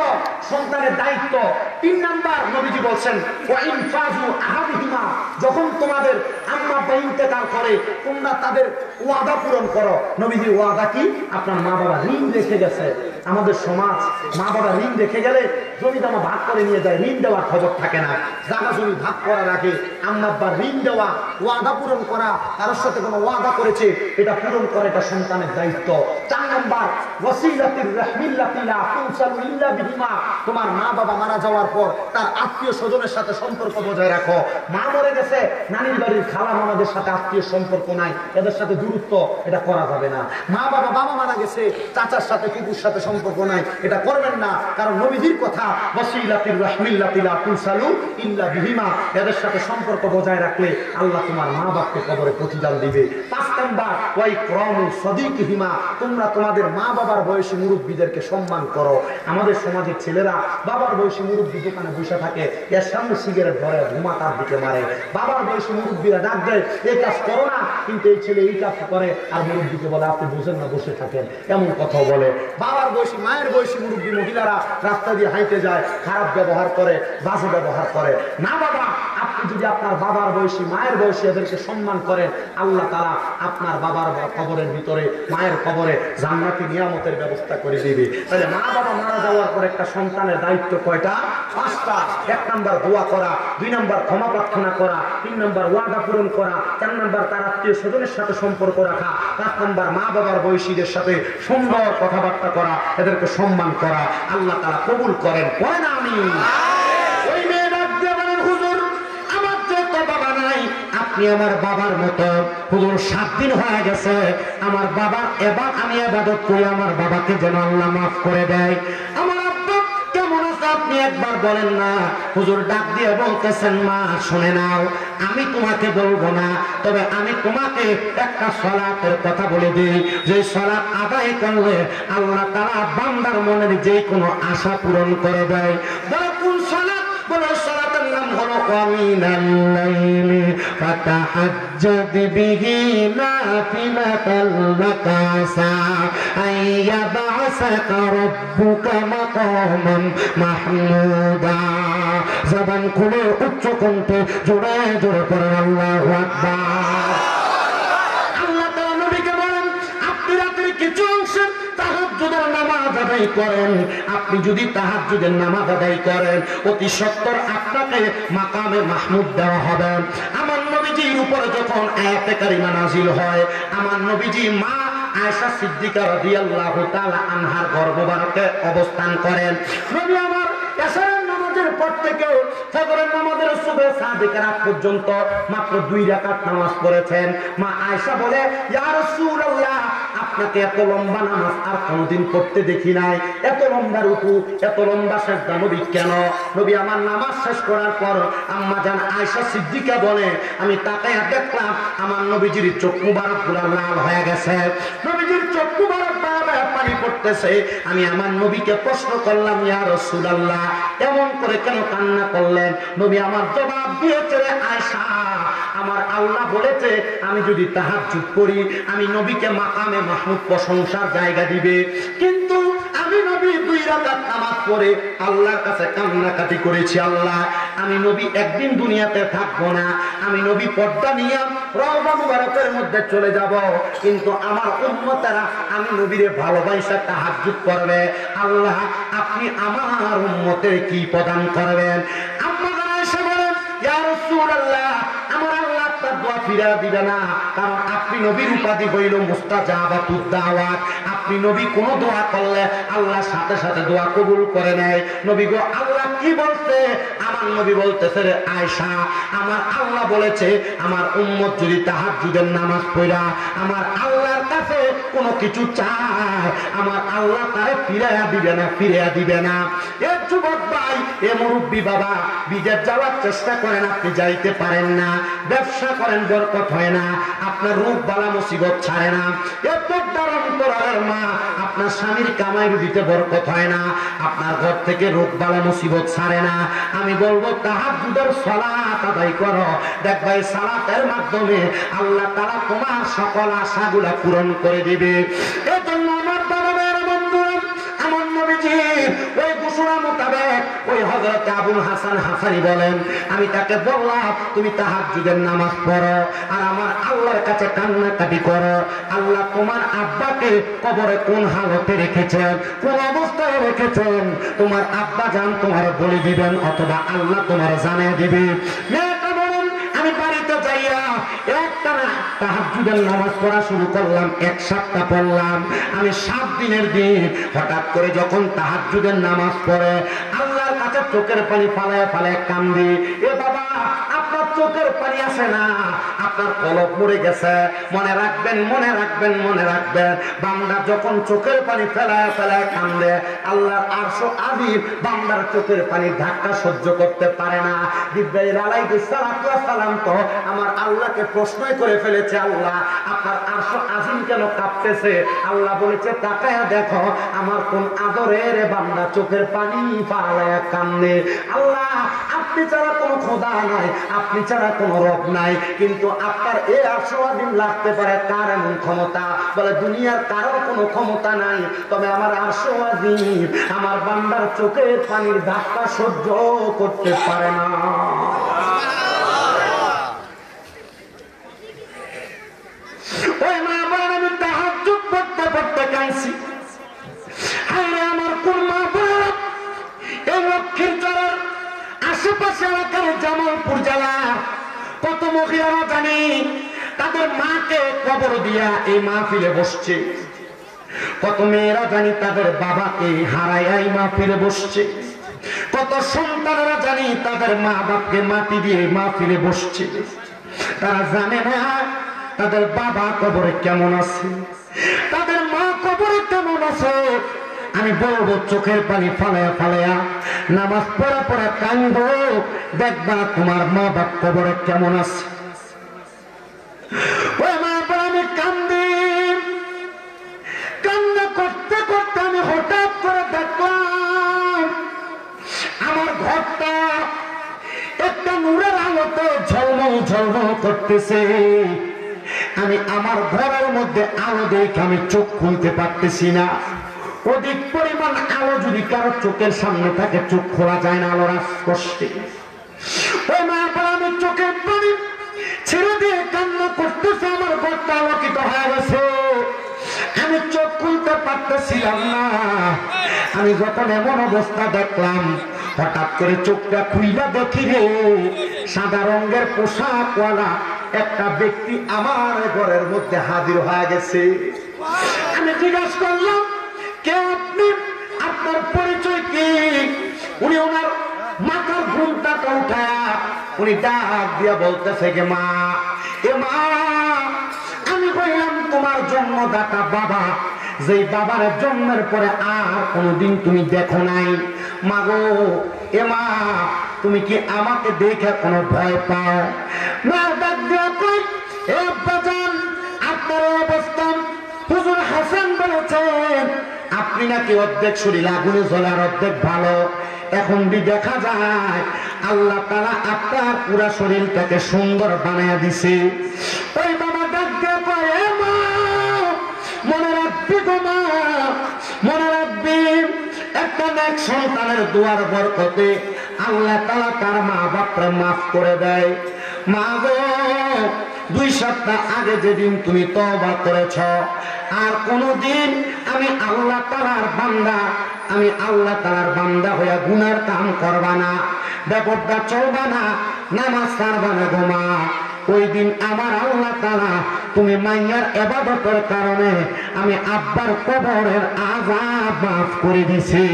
সন্তানের দায়িত্ব। 3 নাম্বার নবীজি বলছেন ওয়া ইনফাজু আহাদিহিমা, যখন তোমাদের আম্মা আব্বা ইন্তেকাল করে তোমরা তাদের ওয়াদা পূরণ করো। নবীজি ওয়াদা কি? আপনার মা বাবা ঋণ রেখে গেছে। আমাদের সমাজ মা বাবা ঋণ রেখে গেলে জমি জমা ভাগ করে নিয়ে যায়, ঋণ দেওয়ার খবর থাকে না। জায়গা জমি ভাগ করার আগে আম্মা আব্বা ঋণ দেওয়া, ওয়াদা পূরণ করা, কারোর সাথে কোনো ওয়াদা করেছে এটা পূরণ করে, এটা সন্তানের দায়িত্ব। 4 নাম্বার ওয়াসিলাতুর রাহমিল্লাতি লা তুসালু ইল্লা বিহিমা, তোমার মা বাবা মারা যাওয়ার পর তার আত্মীয় স্বজনের সাথে সম্পর্ক বজায় রাখো। মা মরে গেছে, নানির বাড়ির খালা মামাদের সাথে আত্মীয় সম্পর্ক নাই, এদের সাথে দূরত্ব, এটা করা যাবে না। মা বাবা বাবা মারা গেছে, চাচার সাথে কুকুর সাথে সম্পর্ক নাই, এটা করবেন না। কারণ নবীজির কথা ওয়াসিলাতুর রাহমিল্লাতি লা তুসালু ইল্লা বিহিমা, এদের সাথে সম্পর্ক বজায় রাখলে আল্লাহ তোমার মা বাপকে কবরে প্রতিদান দিবে। 5 নাম্বার ওয়াই ক্রামু সাদিকিহিমা, তোমরা তোমাদের মা বাবার বয়সী মুরব্বীদেরকে সম্মান করো। আমাদের সমাজের ছেলেরা বাবার বয়সী মুরব্বী দোকানে বসে থাকে, এর সামনে সিগারেট ধরে ধুমা তার দিকে মারে। বাবার বয়সী মুরব্বীরা ডাক দেয় এই কাজ করো না, কিন্তু এই ছেলে এই কাজ করে, আর মুরব্বীকে বলে আপনি বুঝেন না, বসে থাকেন, এমন কথা বলে। বাবার বয়সী মায়ের বয়সী মুরব্বী মহিলারা রাস্তা দিয়ে হাঁটে যায়, খারাপ ব্যবহার করে, বাজে ব্যবহার করে। না বাবা, আপনি যদি আপনার বাবার বয়সী মায়ের বয়সী এদেরকে সম্মান করেন, আল্লাহ তাআলা আপনার বাবার কবরের ভিতরে, মায়ের কবরে জান্নাতি নিয়ামতের ব্যবস্থা করে দিবে। তাহলে মা বাবা মারা যাওয়ার পর একটা সন্তানের দায়িত্ব কয়টা? 5টা। 1 নাম্বার দোয়া করা, 2 নাম্বার ক্ষমা প্রার্থনা করা, 3 নাম্বার ওয়াদা পূরণ করা, 4 নাম্বার তার আত্মীয় স্বজনের সাথে সম্পর্ক রাখা, 5 নাম্বার মা বাবার বয়সীদের সাথে সুন্দর কথাবার্তা করা, এদেরকে সম্মান করা। আল্লাহ তাআলা কবুল করেন, করেন আমিন। ওই মেয়ে ডাক দিয়ে বলেন, হুজুর আমার তো বাবা নাই, আপনি আমার বাবার মতো। হুজুর 7 দিন হয়ে গেছে আমার বাবা, এবার আমি ইবাদত করি আমার বাবাকে যেন আল্লাহ মাফ করে দেয়। আমার আব্বা কেমন আছে আপনি একবার বলেন না। হুজুর ডাক দিয়ে বলতেছেন, মা শুনে নাও, আমি তোমাকে বলবো না, তবে আমি তোমাকে একটা সালাতের কথা বলে দিই, যে সালাত আদায় করলে আল্লাহ তাআলা বান্দার মনের যে কোনো আশা পূরণ করে দেয়। বলে কোন সালাত? বলে সালাতের নাম হলো ওয়ামিনাল লাইলি ফাতাহাজ্জাদ বিহি নাফিলাতাল লাকা আসা আইয়াবআসাকা রাব্বুকা মাকামান মাহমুদা। জবান খুলে উচ্চ কণ্ঠে জোরে জোরে পড়েন আল্লাহু আকবার। আল্লাহ তাআলা নবীকে বলেন, আপনি রাতের কিছু অংশে তাহাজ্জুদের নামাজ আদায় করেন, আপনি যদি তাহাজ্জুদের নামাজ আদায় করেন, অতি সত্বর আপনাকে মাকামে মাহমুদ দেওয়া হবে। আমার নবীজির উপরে যখন আয়াতে কারিমা নাযিল হয়, আমার নবীজি মা আয়েশা সিদ্দিকা রাদিয়াল্লাহু তাআলা আনহার গর্ভধারণে অবস্থান করেন। নবী আমার এশারের নামাজের পর থেকে ফজরের নামাজের সুবহে সাদিকের আগ পর্যন্ত মাত্র 2 রাকাত নামাজ পড়েছেন। মা আয়েশা বলে, ইয়া রাসূলুল্লাহ, আপনাকে এত লম্বা নামাজ আর কোনদিন পড়তে দেখি নাই। এত লম্বা রুকু, এত লম্বা সিজদা নবী কেন? নবী আমার নামাজ শেষ করার পর আম্মা জান আয়েশা সিদ্দিকা বলে, আমি তাকায়া দেখলাম আমার নবীজির চোখ মুবারক গুলো লাল হয়ে গেছে, নবীজির চোখ মুবারক বারবার পানি পড়তেছে। আমি আমার নবীকে প্রশ্ন করলাম, ইয়া রাসূলুল্লাহ, এমন করে কেন কান্না করলেন? নবী আমার জবাব দিয়েছে, আয়েশা, আমার আল্লাহ বলেছে আমি যদি তাহাজ্জুদ করি আমি নবীকে মাকামে মাহমুদ প্রশংসার জায়গা দিবে, কিন্তু আমি নবী 2 রাকাত নামাজ পড়ে আল্লাহর কাছে কান্নাকাটি করেছি, আল্লাহ আমি নবী একদিন দুনিয়াতে থাকবো না, আমি নবী পর্দা নিয়ে রওজা মুবারকের মধ্যে চলে যাব, কিন্তু আমার উম্মতেরা আমি নবীরে ভালোবাসা তাহাজ্জুদ করবে, আল্লাহ আপনি আমার উম্মতের কি প্রদান করবেন? আম্মা আয়েশা বলেন, ইয়া রাসূলুল্লাহ, আমার আল্লাহ আপনার দোয়া ফিরা দিবে না, কারণ আপনি নবীর উপাধি হইল মুস্তাজাবাতুদ দাওয়াত। আপনি নবী কোন দোয়া করলে আল্লাহ সাথে সাথে দোয়া কবুল করে নেয়। নবী গো, আল্লাহ কি বলছে? আমার নবী বলতেছে, রে আয়েশা, আমার আল্লাহ বলেছে আমার উম্মত যদি তাহাজ্জুদের নামাজ পড়া আমার আল্লাহর কাছে কোনো কিছু চায়, আমার আল্লাহ তারে ফিরাইয়া দিবে না, ফিরাইয়া দিবে না। এ যুবক ভাই, এ মুরব্বী বাবা, বিদেশ যাওয়ার চেষ্টা করেন, আপনি যাইতে পারেন না, ব্যবসা করেন, বরকত হয় না, আপনার রোগ বালা মুসিবত ছাড়ে না, এ পর্দার অন্তরালের মা, আপনার স্বামীর কামাই রুজিতে বরকত হয় না, আপনার ঘর থেকে রোগ বালা মুসিবত ছাড়ে না। আমি বলবো তাহাজ্জুদের সালাত আদায় করো, দেখবা এই সালাতের মাধ্যমে আল্লাহ তাআলা তোমার সকল আশাগুলা পূরণ করে দিবে। এজন্য আমার বাবা ভাইয়েরা, বন্ধুরা, আমার নবীজি ওই ঘোষণা মোতাবেক ওই হযরত আবুল হাসান হাসানি বলেন, আমি তাকে বললাম তুমি তাহাজ্জুদের নামাজ পড়ো আর আমার আল্লাহর কাছে কান্নাকাটি করো, আল্লাহ তোমার আব্বাকে কবরে কোন হালতে রেখেছেন, কোন অবস্থায় রেখেছেন, তোমার আব্বা জান তোমার বলে দিবেন অথবা আল্লাহ তোমার জানিয়ে দিবে। মেয়েটা বলেন, আমি বাড়িতে যাইয়া একটা তাহাজ্জুদের নামাজ পড়া শুরু করলাম, 1 সপ্তাহ পড়লাম। আমি 7 দিনের দিন হঠাৎ করে যখন তাহাজ্জুদের নামাজ পড়ে আল্লাহর কাছে চোখের পানি ফালায় ফালায় কান্দি। এ বাবা, আপনার চোখের পানি আসে না, আপনার কলব মরে গেছে। মনে রাখবেন, মনে রাখবেন, মনে রাখবেন, বান্দা যখন চোখের পানি ফেলায় ফেলায় কান্দে আল্লাহর আরশ আযীম বান্দার চোখের পানি ধাক্কা সহ্য করতে পারে না। জিবরাইল আলাইহিস সালাম তো আমার আল্লাহকে প্রশ্নই করে ফেলেছে, আল্লাহ আপনার আরশ আযীম কেন কাঁপতেছে? আল্লাহ বলেছে, তাকায়া দেখো আমার কোন আদরের বান্দা চোখের পানি ফালায় কান্দে। আল্লাহ আপনি ছাড়া কোনো খোদা নাই, আপনি ছাড়া কোনো রব নাই, কিন্তু আপনার এই আরশ আযীম লাগতে পারে কার এমন ক্ষমতা? বলে দুনিয়ার কারো কোনো ক্ষমতা নাই, তবে আমার আরশ আযীম আমার বান্দার চোখের পানির ধাক্কা সহ্য করতে পারে না। ওই মা বলেন, আমি তাহাজ্জুদ পড়তে পড়তে কাঁদছি। আরে আমার কোন মা বলেন, এই লক্ষ্মীরচরের আশেপাশে এলাকার জামালপুর জেলা কত মহিলারা জানি তাদের মাকে কবর দিয়া এই মাহফিলে বসছে, কত মেয়েরা জানি তাদের বাবাকে হারাইয়া এই মাহফিলে বসছে, কত সন্তানেরা জানি তাদের মা বাপকে মাটি দিয়ে মাহফিলে বসছে। তারা জানে না তাদের বাবা কবরে কেমন আছে, তাদের মা কবরে কেমন আছে। আমি বলবো চোখের পানি ফালায়া ফালায়া নামাজ পড়া পড়া কান্দো, দেখবা তোমার মা বাপ কবরে কেমন আছে। ওই মা বাবা, আমি কান্দি, কান্না করতে করতে আমি হঠাৎ করে দেখলাম আমার ঘরটা একটা নূরের আলোতে ঝলমল ঝলমল করতেছে। আমি আমার ঘরের মধ্যে আলো দেখে আমি চোখ খুলতে পারতেছি না। অধিক পরিমাণ আলো যদি কারো চোখের সামনে থাকে চোখ খোলা যায় না আলোর স্পর্শে। ওই মা বাবা, আমি চোখের পানি ছেড়ে দিয়ে কান্না করতেছে, আমার ঘরটা আলোকিত হয়ে গেছে, আমি চোখ খুলতে পারতেছিলাম না। আমি যখন এমন অবস্থা দেখলাম হঠাৎ করে চোখটা খুইলা দেখি রে সাদা রঙের পোশাকওয়ালা একটা ব্যক্তি আমার ঘরের মধ্যে হাজির হয়ে গেছে। আমি জিজ্ঞাসা করলাম, কে আপনি? আপনার পরিচয় কি? উনি ওনার মাথার ঘুমটাকে উঠায়া উনি ডাক দিয়া বলতেছে গে মা, এ মা, আমি বললাম তোমার জন্মদাতা বাবা, যেই বাবার জন্মের পরে আর কোনোদিন তুমি দেখো নাই। মা গো, এ মা, তুমি কি আমাকে দেখে কোনো ভয় পাও? মা ডাক দিয়া কই, এ আব্বাজান, আপনার অবস্থা হুজুর হাসান বলেছেন আপনি নাকি অর্ধেক শরীর আগুনে জ্বলে আর অর্ধেক ভালো। এখন দেখা যায় আল্লাহ তাআলা আপনার পুরা শরীরটাকে সুন্দর বানায়া দিছে। ওই বাবা ডাক দিয়ে কয়, এ মা, মনে রাখবি গো মা, মনে রাখবি একটা নেক সন্তানের দুয়ার বরকতে আল্লাহ তাআলা তার মা বাপরে মাফ করে দেয়। মা গো, 2 সপ্তাহ আগে যেদিন তুমি তওবা করেছ, আর কোনদিন আমি আল্লাহ তাআলার বান্দা, আমি আল্লাহ তাআলার বান্দা হইয়া গুনার কাম করবা না, বেপরদা চলবা না, নামাজ ছাড়বা না গো মা। ওই দিন আমার আল্লাহ তাআলা তুমি মাইয়ার ইবাদতের কারণে আমি আব্বার কবরের আযাব মাফ করে দিছি।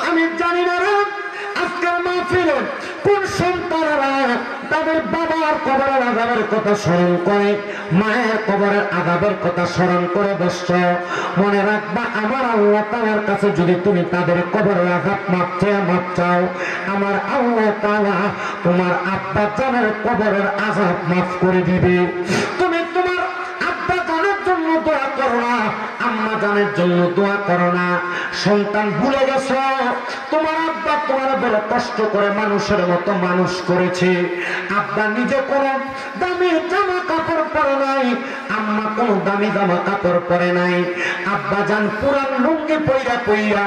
আমি জানি না আজকের মাহফিলে কোন সন্তানেরা তাদের বাবার কবরের আযাবের কথা স্মরণ করে, মায়ের কবরের আযাবের কথা স্মরণ করে বসছ। মনে রাখবা, আমার আল্লাহ তাআলার কাছে যদি তুমি তাদের কবরের আযাব মাফ চাও, আমার আল্লাহ তাআলা তোমার আব্বা জানের কবরের আযাব মাফ করে দিবে। তুমি তোমার আব্বা জানের জন্য দোয়া করো না, আম্মা জানের জন্য দোয়া করো না। সন্তান ভুলে গেছ, তোমার আব্বা তোমার বড় কষ্ট করে মানুষের মতো মানুষ করেছে। আব্বা নিজে কোনো দামি জামা কাপড় পরে নাই, আম্মা কোনো দামি জামা কাপড় পরে নাই। আব্বা জান পুরান লুঙ্গি পইরা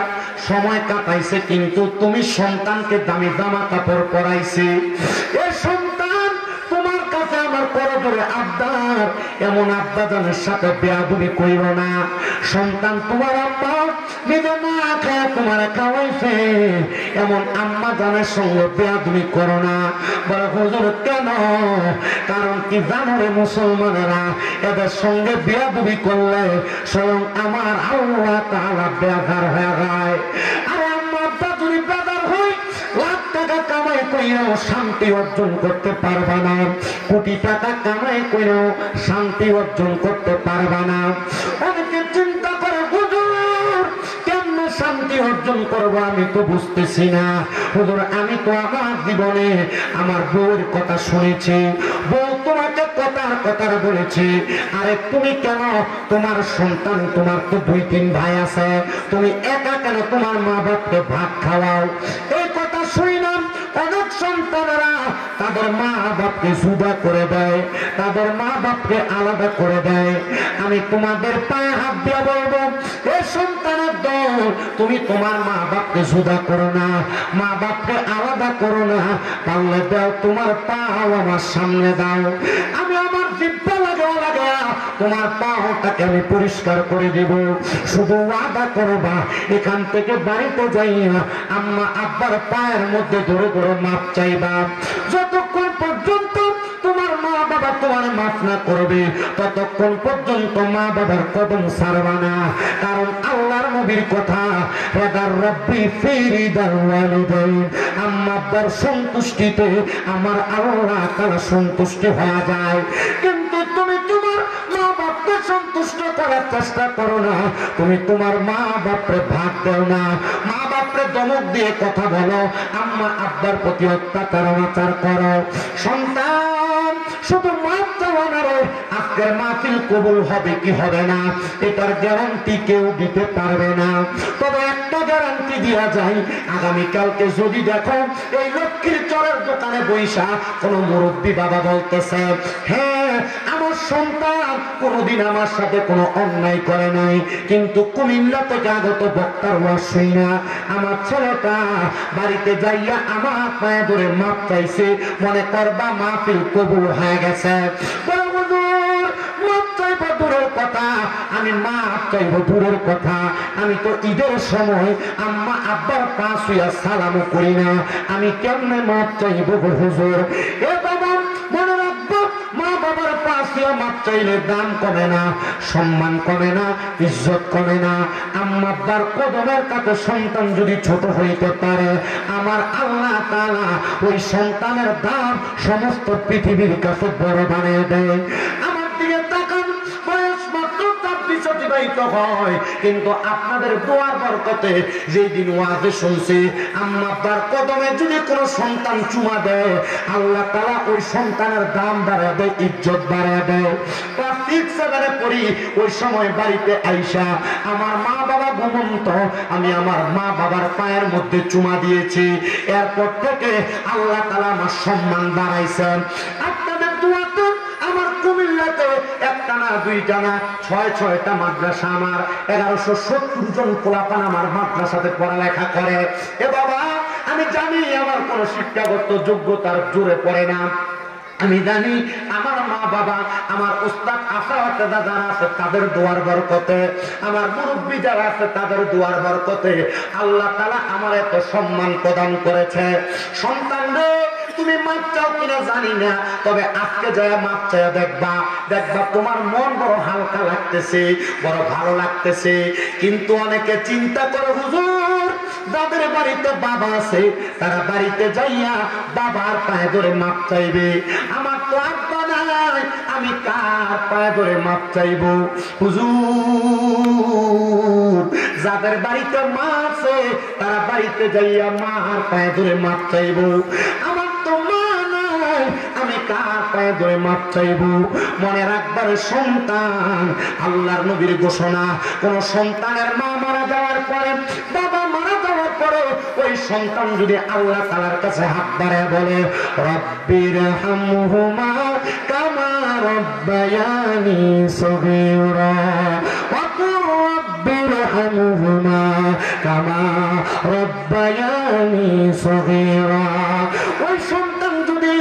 সময় কাটাইছে, কিন্তু তুমি সন্তানকে দামি জামা কাপড় পরাইছে। এ সন্তান, তোমার কাছে আমার করজোরে আব্দার, এমন আব্বা জানের সাথে বেয়াদবি কইরো না। সন্তান, তোমার আম্মা নিজে না খায় তোমার খাওয়াইছে, এমন আম্মা জানের সঙ্গে বেয়াদবি করো না। বলে হুজুর কেন? কারণ কি জানো রে মুসলমানেরা, এদের সঙ্গে বেয়াদবি করলে স্বয়ং আমার আল্লাহ তাআলা বেজার হয়ে যায়। আর আম্মা আব্বা যদি বেজার হয়, লাখ টাকা কামাই কইরাও শান্তি অর্জন করতে পারবা না, কোটি টাকা কামাই কইরাও শান্তি অর্জন করতে পারবা না। অনেকে চিন্তা করে, হুজুর কেমনে শান্তি অর্জন করবো আমি তো বুঝতেছি না। হুজুর, আমি তো আমার জীবনে আমার বউয়ের কথা শুনেছি, বউ তোমাকে কথার বলেছি। আরে তুমি কেন তোমার সন্তান, তোমার তো 2-3 ভাই আছে, তুমি একা কেন তোমার মা বাপকে ভাত খাওয়াও? এই কথা শুনলাম অনেক সন্তানেরা তাদের মা বাপকে জুদা করে দেয়, তাদের মা বাপকে আলাদা করে দেয়। আমি তোমাদের পায়ে হাত দিয়ে বলবো, এ সন্তানের দল, তুমি তোমার মা বাপকে জুদা করো না, মা বাপকে আলাদা করো না। পারলে দাও, তোমার পাও আমার সামনে দাও, আমি আমার জিব্বা লাগা তোমার পাওটাকে আমি পরিষ্কার করে দেব। শুধু ওয়াদা করবা, এখান থেকে বাড়িতে যাইয়া আম্মা আব্বার পায়ের মধ্যে ধরে ধরে মাপ চাইবা। যতক্ষণ পর্যন্ত তোমার মা বাবা তোমার মাফ না করবে, ততক্ষণ পর্যন্ত মা বাবার কদম ছাড়বা না। কারণ আল্লাহর নবীর কথা, রাদার রব্বি ফি রিদাল ওয়ালিদাইন, আম্মা আব্বার সন্তুষ্টিতে আমার আল্লাহ তাআলা সন্তুষ্ট হয়ে যায়। কিন্তু তুমি তোমার মা বাপকে সন্তুষ্ট করার চেষ্টা করো না, তুমি তোমার মা বাপরে ভাগ দাও না, মা বাপরে ধমক দিয়ে কথা বলো, আম্মা আব্বার প্রতি অত্যাচার করো। সন্তান, শুধু মাপ চাওয়া না রে, আজকের মাহফিল কবুল হবে কি হবে না এটার গ্যারান্টি কেউ দিতে পারবে না। তবে একটা গ্যারান্টি দেওয়া যায়, আগামীকালকে যদি দেখো এই লক্ষ্মীর চরের দোকানে বৈশা কোন মুরব্বী বাবা বলতেছে, হ্যাঁ আমার সন্তান কোনদিন আমার সাথে কোনো অন্যায় করে নাই, কিন্তু কুমিল্লা থেকে আগত বক্তার ওয়াজ শুইনা আমার ছেলেটা বাড়িতে যাইয়া আমার পায়ে ধরে মাপ চাইছে, মনে করবা মাহফিল কবুল হয়ে গেছে। মাপ চাইব দূরের কথা, আমি মাপ চাইব দূরের কথা, আমি তো ঈদের সময় আম্মা আব্বার পা ছুঁয়া সালামও করি না, আমি কেমনে মাপ চাইব হুজুর? এ বাবা মনে রাখবো, মা বাবার পা আসলে মাপ চাইলে দাম কমে না, সম্মান কমে না, ইজ্জত কমে না। আম্মা আব্বার কদমের কাছে সন্তান যদি ছোট হইতে পারে, আমার আল্লাহ তাআলা ওই সন্তানের দাম সমস্ত পৃথিবীর কাছে বড় বানিয়ে দেয়। আমার দিকে তাকান, বয়স মাত্র 24 অতিবাহিত হয়, কিন্তু আপনাদের দোয়ার বরকতে যেই দিন ওয়াজে শুনছি, আম্মা আব্বার কদমে যদি কোনো সন্তান চুমা দেয়, আল্লাহ তাআলা ওই সন্তানের দাম বাড়ায় দেয়, ইজ্জত বাড়ায় দেয়। ক্লাস 6-7 পড়ি, ওই সময় বাড়িতে আইসা আমার মা বাবা ঘুমন্ত, আমি আমার মা বাবার পায়ের মধ্যে চুমা দিয়েছি। এরপর থেকে আল্লাহ তাআলা আমার সম্মান বাড়াইছেন। আপনাদের দোয়াতে আমার কুমিল্লাতে একটা না দুইটা না 6-6টা মাদ্রাসা, আমার 1170 জন পোলাপান আমার মাদ্রাসাতে পড়ালেখা করে। এ বাবা, আমি জানি আমার কোনো শিক্ষাগত যোগ্যতার জোরে পড়ে না, আমি জানি আমার মা বাবা, আমার উস্তাদ আশাওয়াতে যারা আছে তাদের দোয়ার বরকতে, আমার মুরব্বী যারা আছে তাদের দোয়ার বরকতে আল্লাহ তাআলা আমার এত সম্মান প্রদান করেছে। সন্তান রে, তুমি মাপ চাও কিনা জানি না, তবে আজকে যায় মাপ চাইয়া দেখবা, তোমার মন বড় হালকা লাগতেছে, বড় ভালো লাগতেছে। কিন্তু অনেকে চিন্তা করে, হুজুর যাদের বাড়িতে বাবা আছে তারা বাড়িতে যাইয়া বাবার পায়ে ধরে মাপ চাইবে, আমার তো আব্বা নাই, আমি কার পায়ে ধরে মাপ চাইব? হুজুর যাদের বাড়িতে মা আছে তারা বাড়িতে যাইয়া মার পায়ে ধরে মাপ চাইব, আমার তো মা নাই, আমি কার পায়ে ধরে মাপ চাইব? মনে রাখবার সন্তান, আল্লাহর নবীর ঘোষণা, কোন সন্তানের মা মারা যাওয়ার পরে, বাবা মারা যাওয়ার পরে ওই সন্তান যদি আল্লাহ তাআলার কাছে হাত বাড়ায় বলে, রব্বির হামহুমা কামা রব্বায়ানি সগীরা, রব্বির হামহুমা কামা রব্বায়ানি সগীরা। ওই সন্তান যদি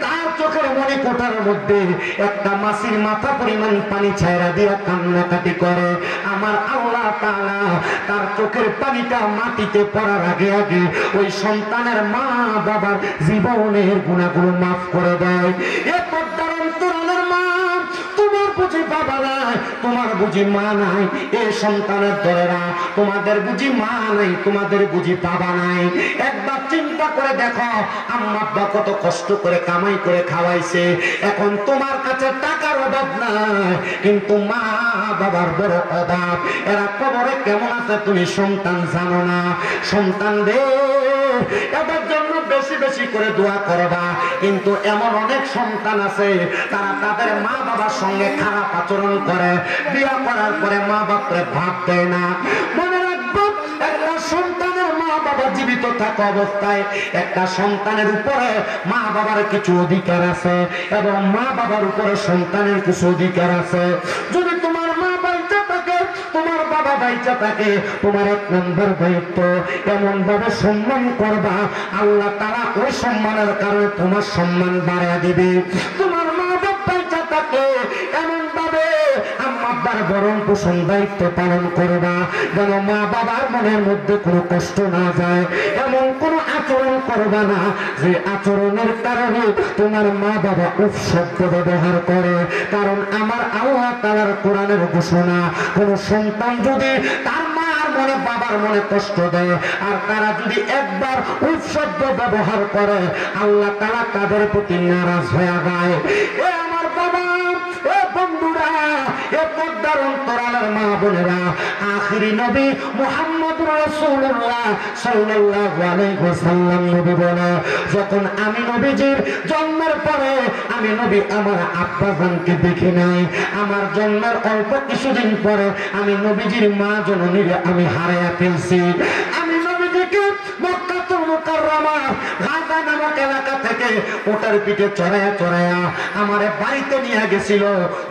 তার চোখের মনে কোটার মধ্যে একটা মাছির মাথা পরিমাণ পানি ছাইরা দিয়া কান্নাকাটি করে, আমার আল্লাহ তাআলা তার চোখের পানিটা মাটিতে পড়ার আগে আগে ওই সন্তানের মা বাবার জীবনের গুনাহগুলো মাফ করে দেয়। এ পর্দার অন্তরালের মা, তোমার বুঝি বাবা নাই, তোমার বুঝি মা নাই, এ সন্তানের দরেরা, তোমাদের বুঝি মা নাই, তোমাদের বুঝি বাবা নাই। একবার চিন্তা করে দেখো, আম্মা আব্বা কত কষ্ট করে কামাই করে খাওয়াইছে, এখন তোমার কাছে টাকার অভাব নাই, কিন্তু মা বাবার বড় অভাব। এরা কবরে কেমন আছে তুমি সন্তান জানো না। সন্তান রে, এদের জন্য বেশি বেশি করে দোয়া করবা। কিন্তু এমন অনেক সন্তান আছে তারা তাদের মা বাবার সঙ্গে খারাপ আচরণ করে, বিয়ে করার পরে মা বাপরে ভাব দেয় না। মনে রাখবো, একটা সন্তানের মা বাবা জীবিত থাকা অবস্থায় একটা সন্তানের উপরে মা বাবার কিছু অধিকার আছে এবং মা বাবার উপরে সন্তানের কিছু অধিকার আছে। যদি তোমার মা বাইচা থাকে, তোমার বাবা বাইচা থাকে, তোমার 1 নম্বর দায়িত্ব এমন ভাবে সম্মান করবা, আল্লাহ তাআলা ওই সম্মানের কারণে তোমার সম্মান বাড়িয়ে দিবে। তোমার মা বাবা বাইচা থাকে, এমন ভাবে আম্মা আব্বার ভরণ পোষণ দায়িত্ব পালন করবা যেন মা বাবার মনের মধ্যে কোনো কষ্ট না যায়। এমন কোন আচরণ করবা না যে আচরণের কারণে তোমার মা বাবা উপশব্দ ব্যবহার করে। কারণ আমার আল্লাহ তাআলার কোরআনের ঘোষণা, কোন সন্তান যদি তার মার মনে বাবার মনে কষ্ট দেয় আর তারা যদি একবার উপশব্দ ব্যবহার করে, আল্লাহ তাআলা তাদের প্রতি নারাজ হয়ে যায়। এ আমার বাবা, এ বন্ধুরা, এ পর্দার অন্তরালের মা বোনেরা, আখিরি নবী মুহাম্মদুর রাসূলুল্লাহ সাল্লাল্লাহু আলাইহি ওয়াসাল্লাম নবী বলে, যখন আমি নবীজির জন্মের পরে আমি নবী আমার আব্বা জানকে দেখি নাই, আমার জন্মের অল্প কিছুদিন পরে আমি নবীজির মা জননীরে আমি হারাইয়া ফেলছি। আমি নবীজিকে মক্কাতুল মুকাররমা গাজা নামক এলাকা থেকে ওটার পিঠে চড়াইয়া চড়াইয়া আমারে বাড়িতে নিয়ে গেছিল।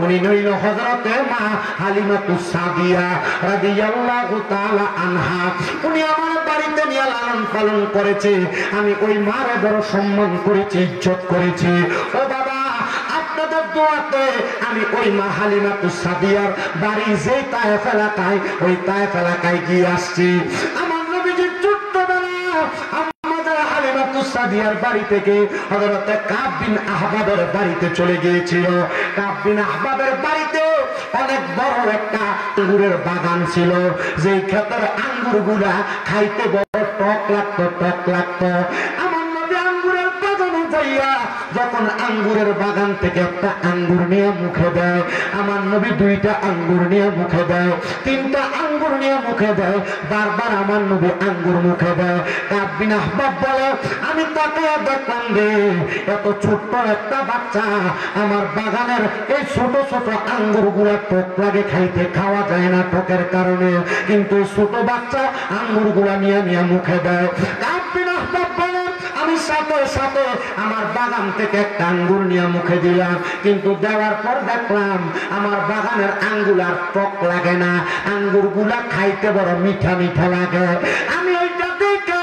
উনি নইল হযরতে মা হালিমাতুস সাদিয়া রাদিয়াল্লাহু তাআলা আনহা। উনি আমার বাড়িতে নিয়ে লালন পালন করেছে, আমি ওই মারে বড় সম্মান করেছি, ইজ্জত করেছি। ও বাবা, আপনাদের দোয়াতে আমি ওই মা হালিমাতুস সাদিয়ার বাড়ি যে তায়েফ এলাকায়, ওই তায়েফ এলাকায় গিয়ে আসছি। আমার নবীজির ছোট্টবেলা আমাদের হালিমাতুস হালিমাতুস সাদিয়ার বাড়ি থেকে হযরত কাব বিন আহবাবের বাড়িতে চলে গিয়েছিল। কাব বিন আহবাবের বাড়িতে অনেক বড় একটা আঙ্গুরের বাগান ছিল, যেই ক্ষেতের আঙ্গুরগুলা খাইতে বড় টক লাগতো। আমার নবী আঙ্গুরের বাগানে যাইয়া যখন আঙ্গুরের বাগান থেকে একটা আঙ্গুর নিয়ে মুখে দেয়, আমার নবী দুইটা আঙ্গুর নিয়ে মুখে দেয়, তিনটা আঙ্গুর নিয়ে মুখে দেয়, বারবার আমার নবী আঙ্গুর মুখে দেয়। কাব বিন আহবাব বলে, আমি তাকিয়ে দেখলাম রে, এত ছোট্ট একটা বাচ্চা আমার বাগানের এই ছোট ছোট আঙ্গুর গুলা টক লাগে খাইতে, খাওয়া যায় না টকের কারণে, কিন্তু ছোট বাচ্চা আঙ্গুর গুলা নিয়ে নিয়ে মুখে দেয়। কাব বিন আহবাব বলে, আমি সাথে সাথে আমার বাগান থেকে একটা আঙ্গুর নিয়ে মুখে দিলাম, কিন্তু দেওয়ার পর দেখলাম আমার বাগানের আঙ্গুর আর টক লাগে না, আঙ্গুর গুলা খাইতে বড় মিঠা মিঠা লাগে। আমি ওইটা দেখে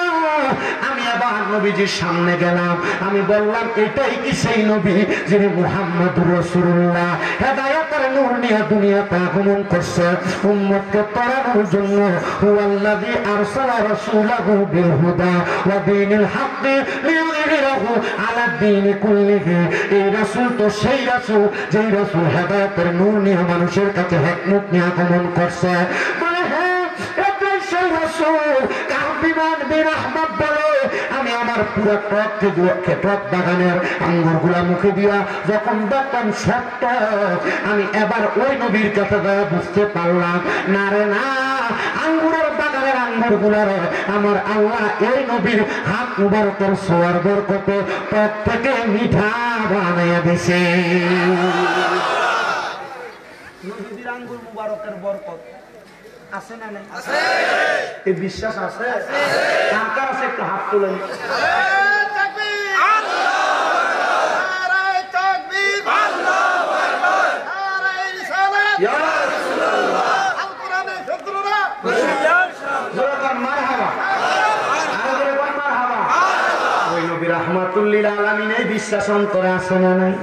আমি আবার নবীজির সামনে গেলাম, আমি বললাম, এটাই কি সেই নবী যিনি মুহাম্মদুর রাসূলুল্লাহ হেদায়েতের নূর নিয়ে দুনিয়াতে আগমন করছে উম্মতকে পড়ানোর জন্য? হুয়াল্লাযী আরসালা রাসূলাহু বিল হুদা ওয়া দীনিল হাক্কি লিইয়ুযহিরাহু আলা দ্বীনি কুল্লিহি। এই রাসূল তো সেই রাসূল যেই রাসূল হেদায়েতের নূর নিয়ে মানুষের কাছে হিকমত নিয়ে আগমন করছে। বলে, হ্যাঁ, এটাই সেই রাসূল। কাব বিন আহবাব বলে, আমি আমার পুরো টক বাগানের আঙ্গুর গুলা মুখে দিয়া যখন দেখলাম সত্য, আমি এবার ওই নবীর কাছে বুঝতে পারলাম, না রে না, আঙ্গুরের বাগানের আঙ্গুর গুলারে আমার আল্লাহ এই নবীর হাত মুবারকের সোয়ার বরকতে টক থেকে মিঠা বানাইয়া দিছে। নবীর আঙ্গুর মুবারকের বরকত আছে না নাই? আছে। এই বিশ্বাস আছে? কার কার আছে একটু হাত তুলেন। রাহমাতুল্লিল আলামিন এই বিশ্বাস অন্তরে আছে না নাই?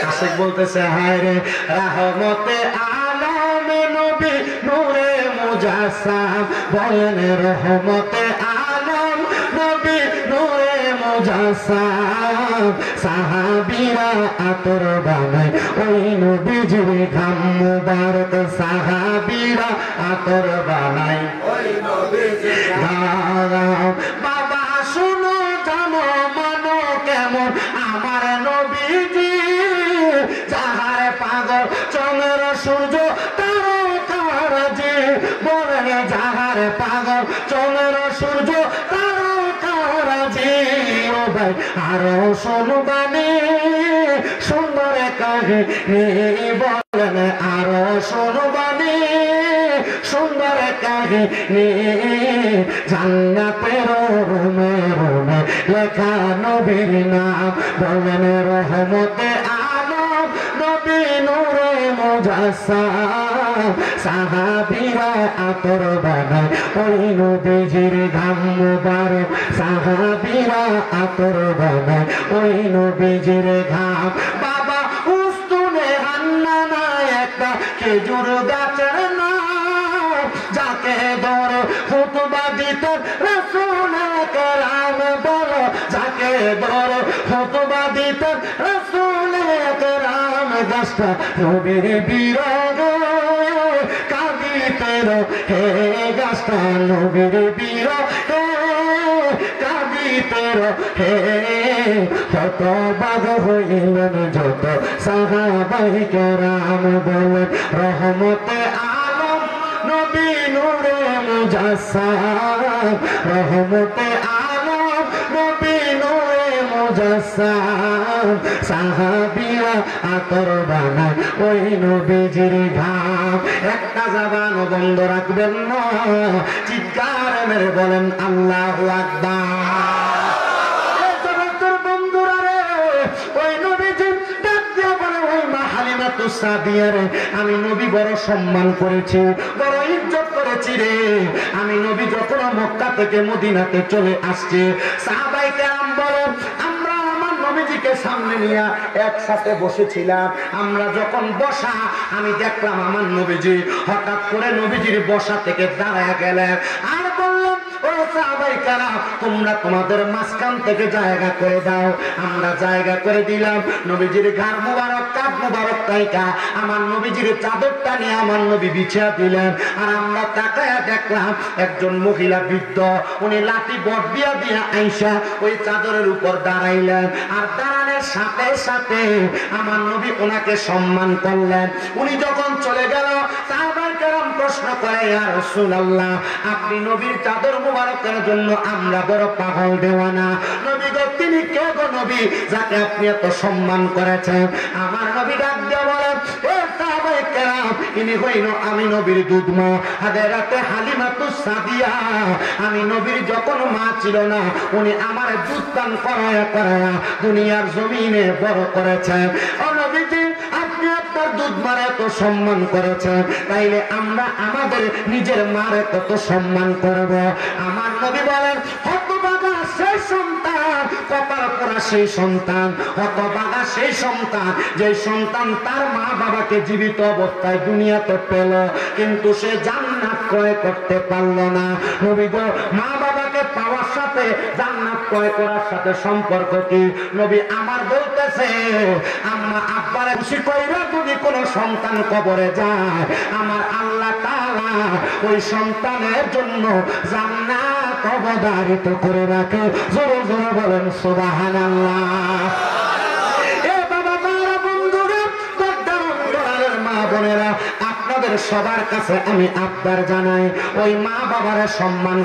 আশিক বলতেছে, হায় রে রাহমতে আলমে নবী নূরে মুজাসসাম, বলেন রহমতে আলম নবী নূরে মুজাসসাম, সাহাবীরা আতর বানায় ওই নবীজির ঘাম মুবারক, সাহাবীরা আতর বানায় ওই নবীজির ঘাম। বাবা শুনো, জানো, মানো কেমন আমার নবীজি, যাহার পাগল চন্দ্র সূর্য তারকারাজি, বলেন যাহার পাগল চন্দ্র সূর্য তারকারাজি। ও ভাই আরো শুনবানি সুন্দর কাহিনী, বলেন আরো শুনবানি সুন্দর কাহিনী, জান্নাতের রুমে রুমে লেখা নবীর নাম, বলেন রহমতে আলম নবী নূরে মুজাসসাম, সাহাবীরা আতর বানায় ওই নবীজির ঘাম মুবারক, সাহাবীরা আতর বানায় ওই নবীজির ঘাম। বাবা উস্তুনে হান্নানা একটা খেজুর গাছের নাম, যাকে ধরে খুতবা দিতেন রাসূল কেরাম, বলো যাকে ধরে খুতবা দিতেন রাসূল কেরাম। গাছটা নবীর বিরহে কাঁদিতেন, হে গাছটা নবীর বিরহে কাঁদিতেন, হে হতবাক হইলেন যত সাহাবায়ে কেরাম, বলেন রহমতে আলম নবী নূরে মুজাসসাম, রহমতে আলম নবী নূরে মুজাসসাম, সাহাবীরা আতর বানায় ওই নবীজির ঘাম। একটা জবান বন্ধ রাখবেন না, চিৎকার মেরে বলেন আল্লাহু আকবার। বন্ধুরা রে, ওই নবীজি ডাক দিয়া বলে, ওই মা হালিমাতুস সাদিয়ারে আমি নবী বড় সম্মান করেছি, বড় ইজ্জত করেছি রে। আমি নবী যখন মক্কা থেকে মদিনাতে চলে আসছে, সাহাবায়ে কেরাম বলেন, আমরা আমার নবীজিকে সামনে নিয়ে একসাথে বসেছিলাম। আমরা যখন বসা, আমি দেখলাম আমার নবীজি হঠাৎ করে নবীজির বসা থেকে দাঁড়ায় গেলেন আর বললেন, ও সাহাবাইকারা তোমরা তোমাদের মাঝখান থেকে জায়গা করে দাও। আমরা জায়গা করে দিলাম। নবীজির ঘাড় মুবারক, কাঁধ মুবারক তাইকা আমার নবীজির চাদরটা নিয়ে আমার নবী বিছিয়ে দিলেন। আর আমরা তাকায়া দেখলাম একজন মহিলা বৃদ্ধ, উনি লাঠি বট দিয়া দিয়া আইসা ওই চাদরের উপর দাঁড়াইলেন। আর দাঁড়ানোর সাথে সাথে আমার নবী ওনাকে সম্মান করলেন। উনি যখন চলে গেল সাহাবায়ে কেরাম প্রশ্ন করে, ইয়া রাসূলুল্লাহ, আপনি নবীর চাদর মুবারকের জন্য আমরা বড় পাগল দেওয়ানা। নবী গো, তিনি কে গো নবী যাকে আপনি এত সম্মান করেছেন? আমার নবী ডাক দিয়ে বলেন, এ সাহাবায়ে কেরাম, ইনি হইল আমি নবীর দুধ মা হযরতে হালিমাতুস সাদিয়া। আমি নবীর যখন মা ছিল না, উনি আমার দুধ পান করায়া করায়া দুনিয়ার জমিনে বড় করেছেন। ও নবীজি, আপনি আপনার দুধ মারে এত সম্মান করেছেন, তাইলে আমরা আমাদের নিজের মারে কত সম্মান করব? আমার নবী বলেন, হতভাগা সেই সন্তান, কপাল পোড়া সেই সন্তান, হতভাগা সেই সন্তান যে সন্তান তার মা বাবাকে জীবিত অবস্থায় দুনিয়াতে পেল, কিন্তু সে জান্নাত ক্রয় করতে পারল না। নবী গো, মা বাবাকে পাওয়ার সাথে জান্নাত ক্রয় করার সাথে সম্পর্ক কি? নবী আমার বলতেছে, আম্মা আব্বারে খুশি কইরা যদি কোনো সন্তান কবরে যায়, আমার আল্লাহ তাআলা ওই সন্তানের জন্য জান্নাত অবধারিত করে রাখে। জোরে জোরে বলেন সুবহানাল্লাহ। এ বাবা, মারা, বন্ধুরা, পর্দার অন্তরালের মা বোনেরা, আপনাদের সবার কাছে আমি আবদার জানাই, ওই মা বাবার সম্মান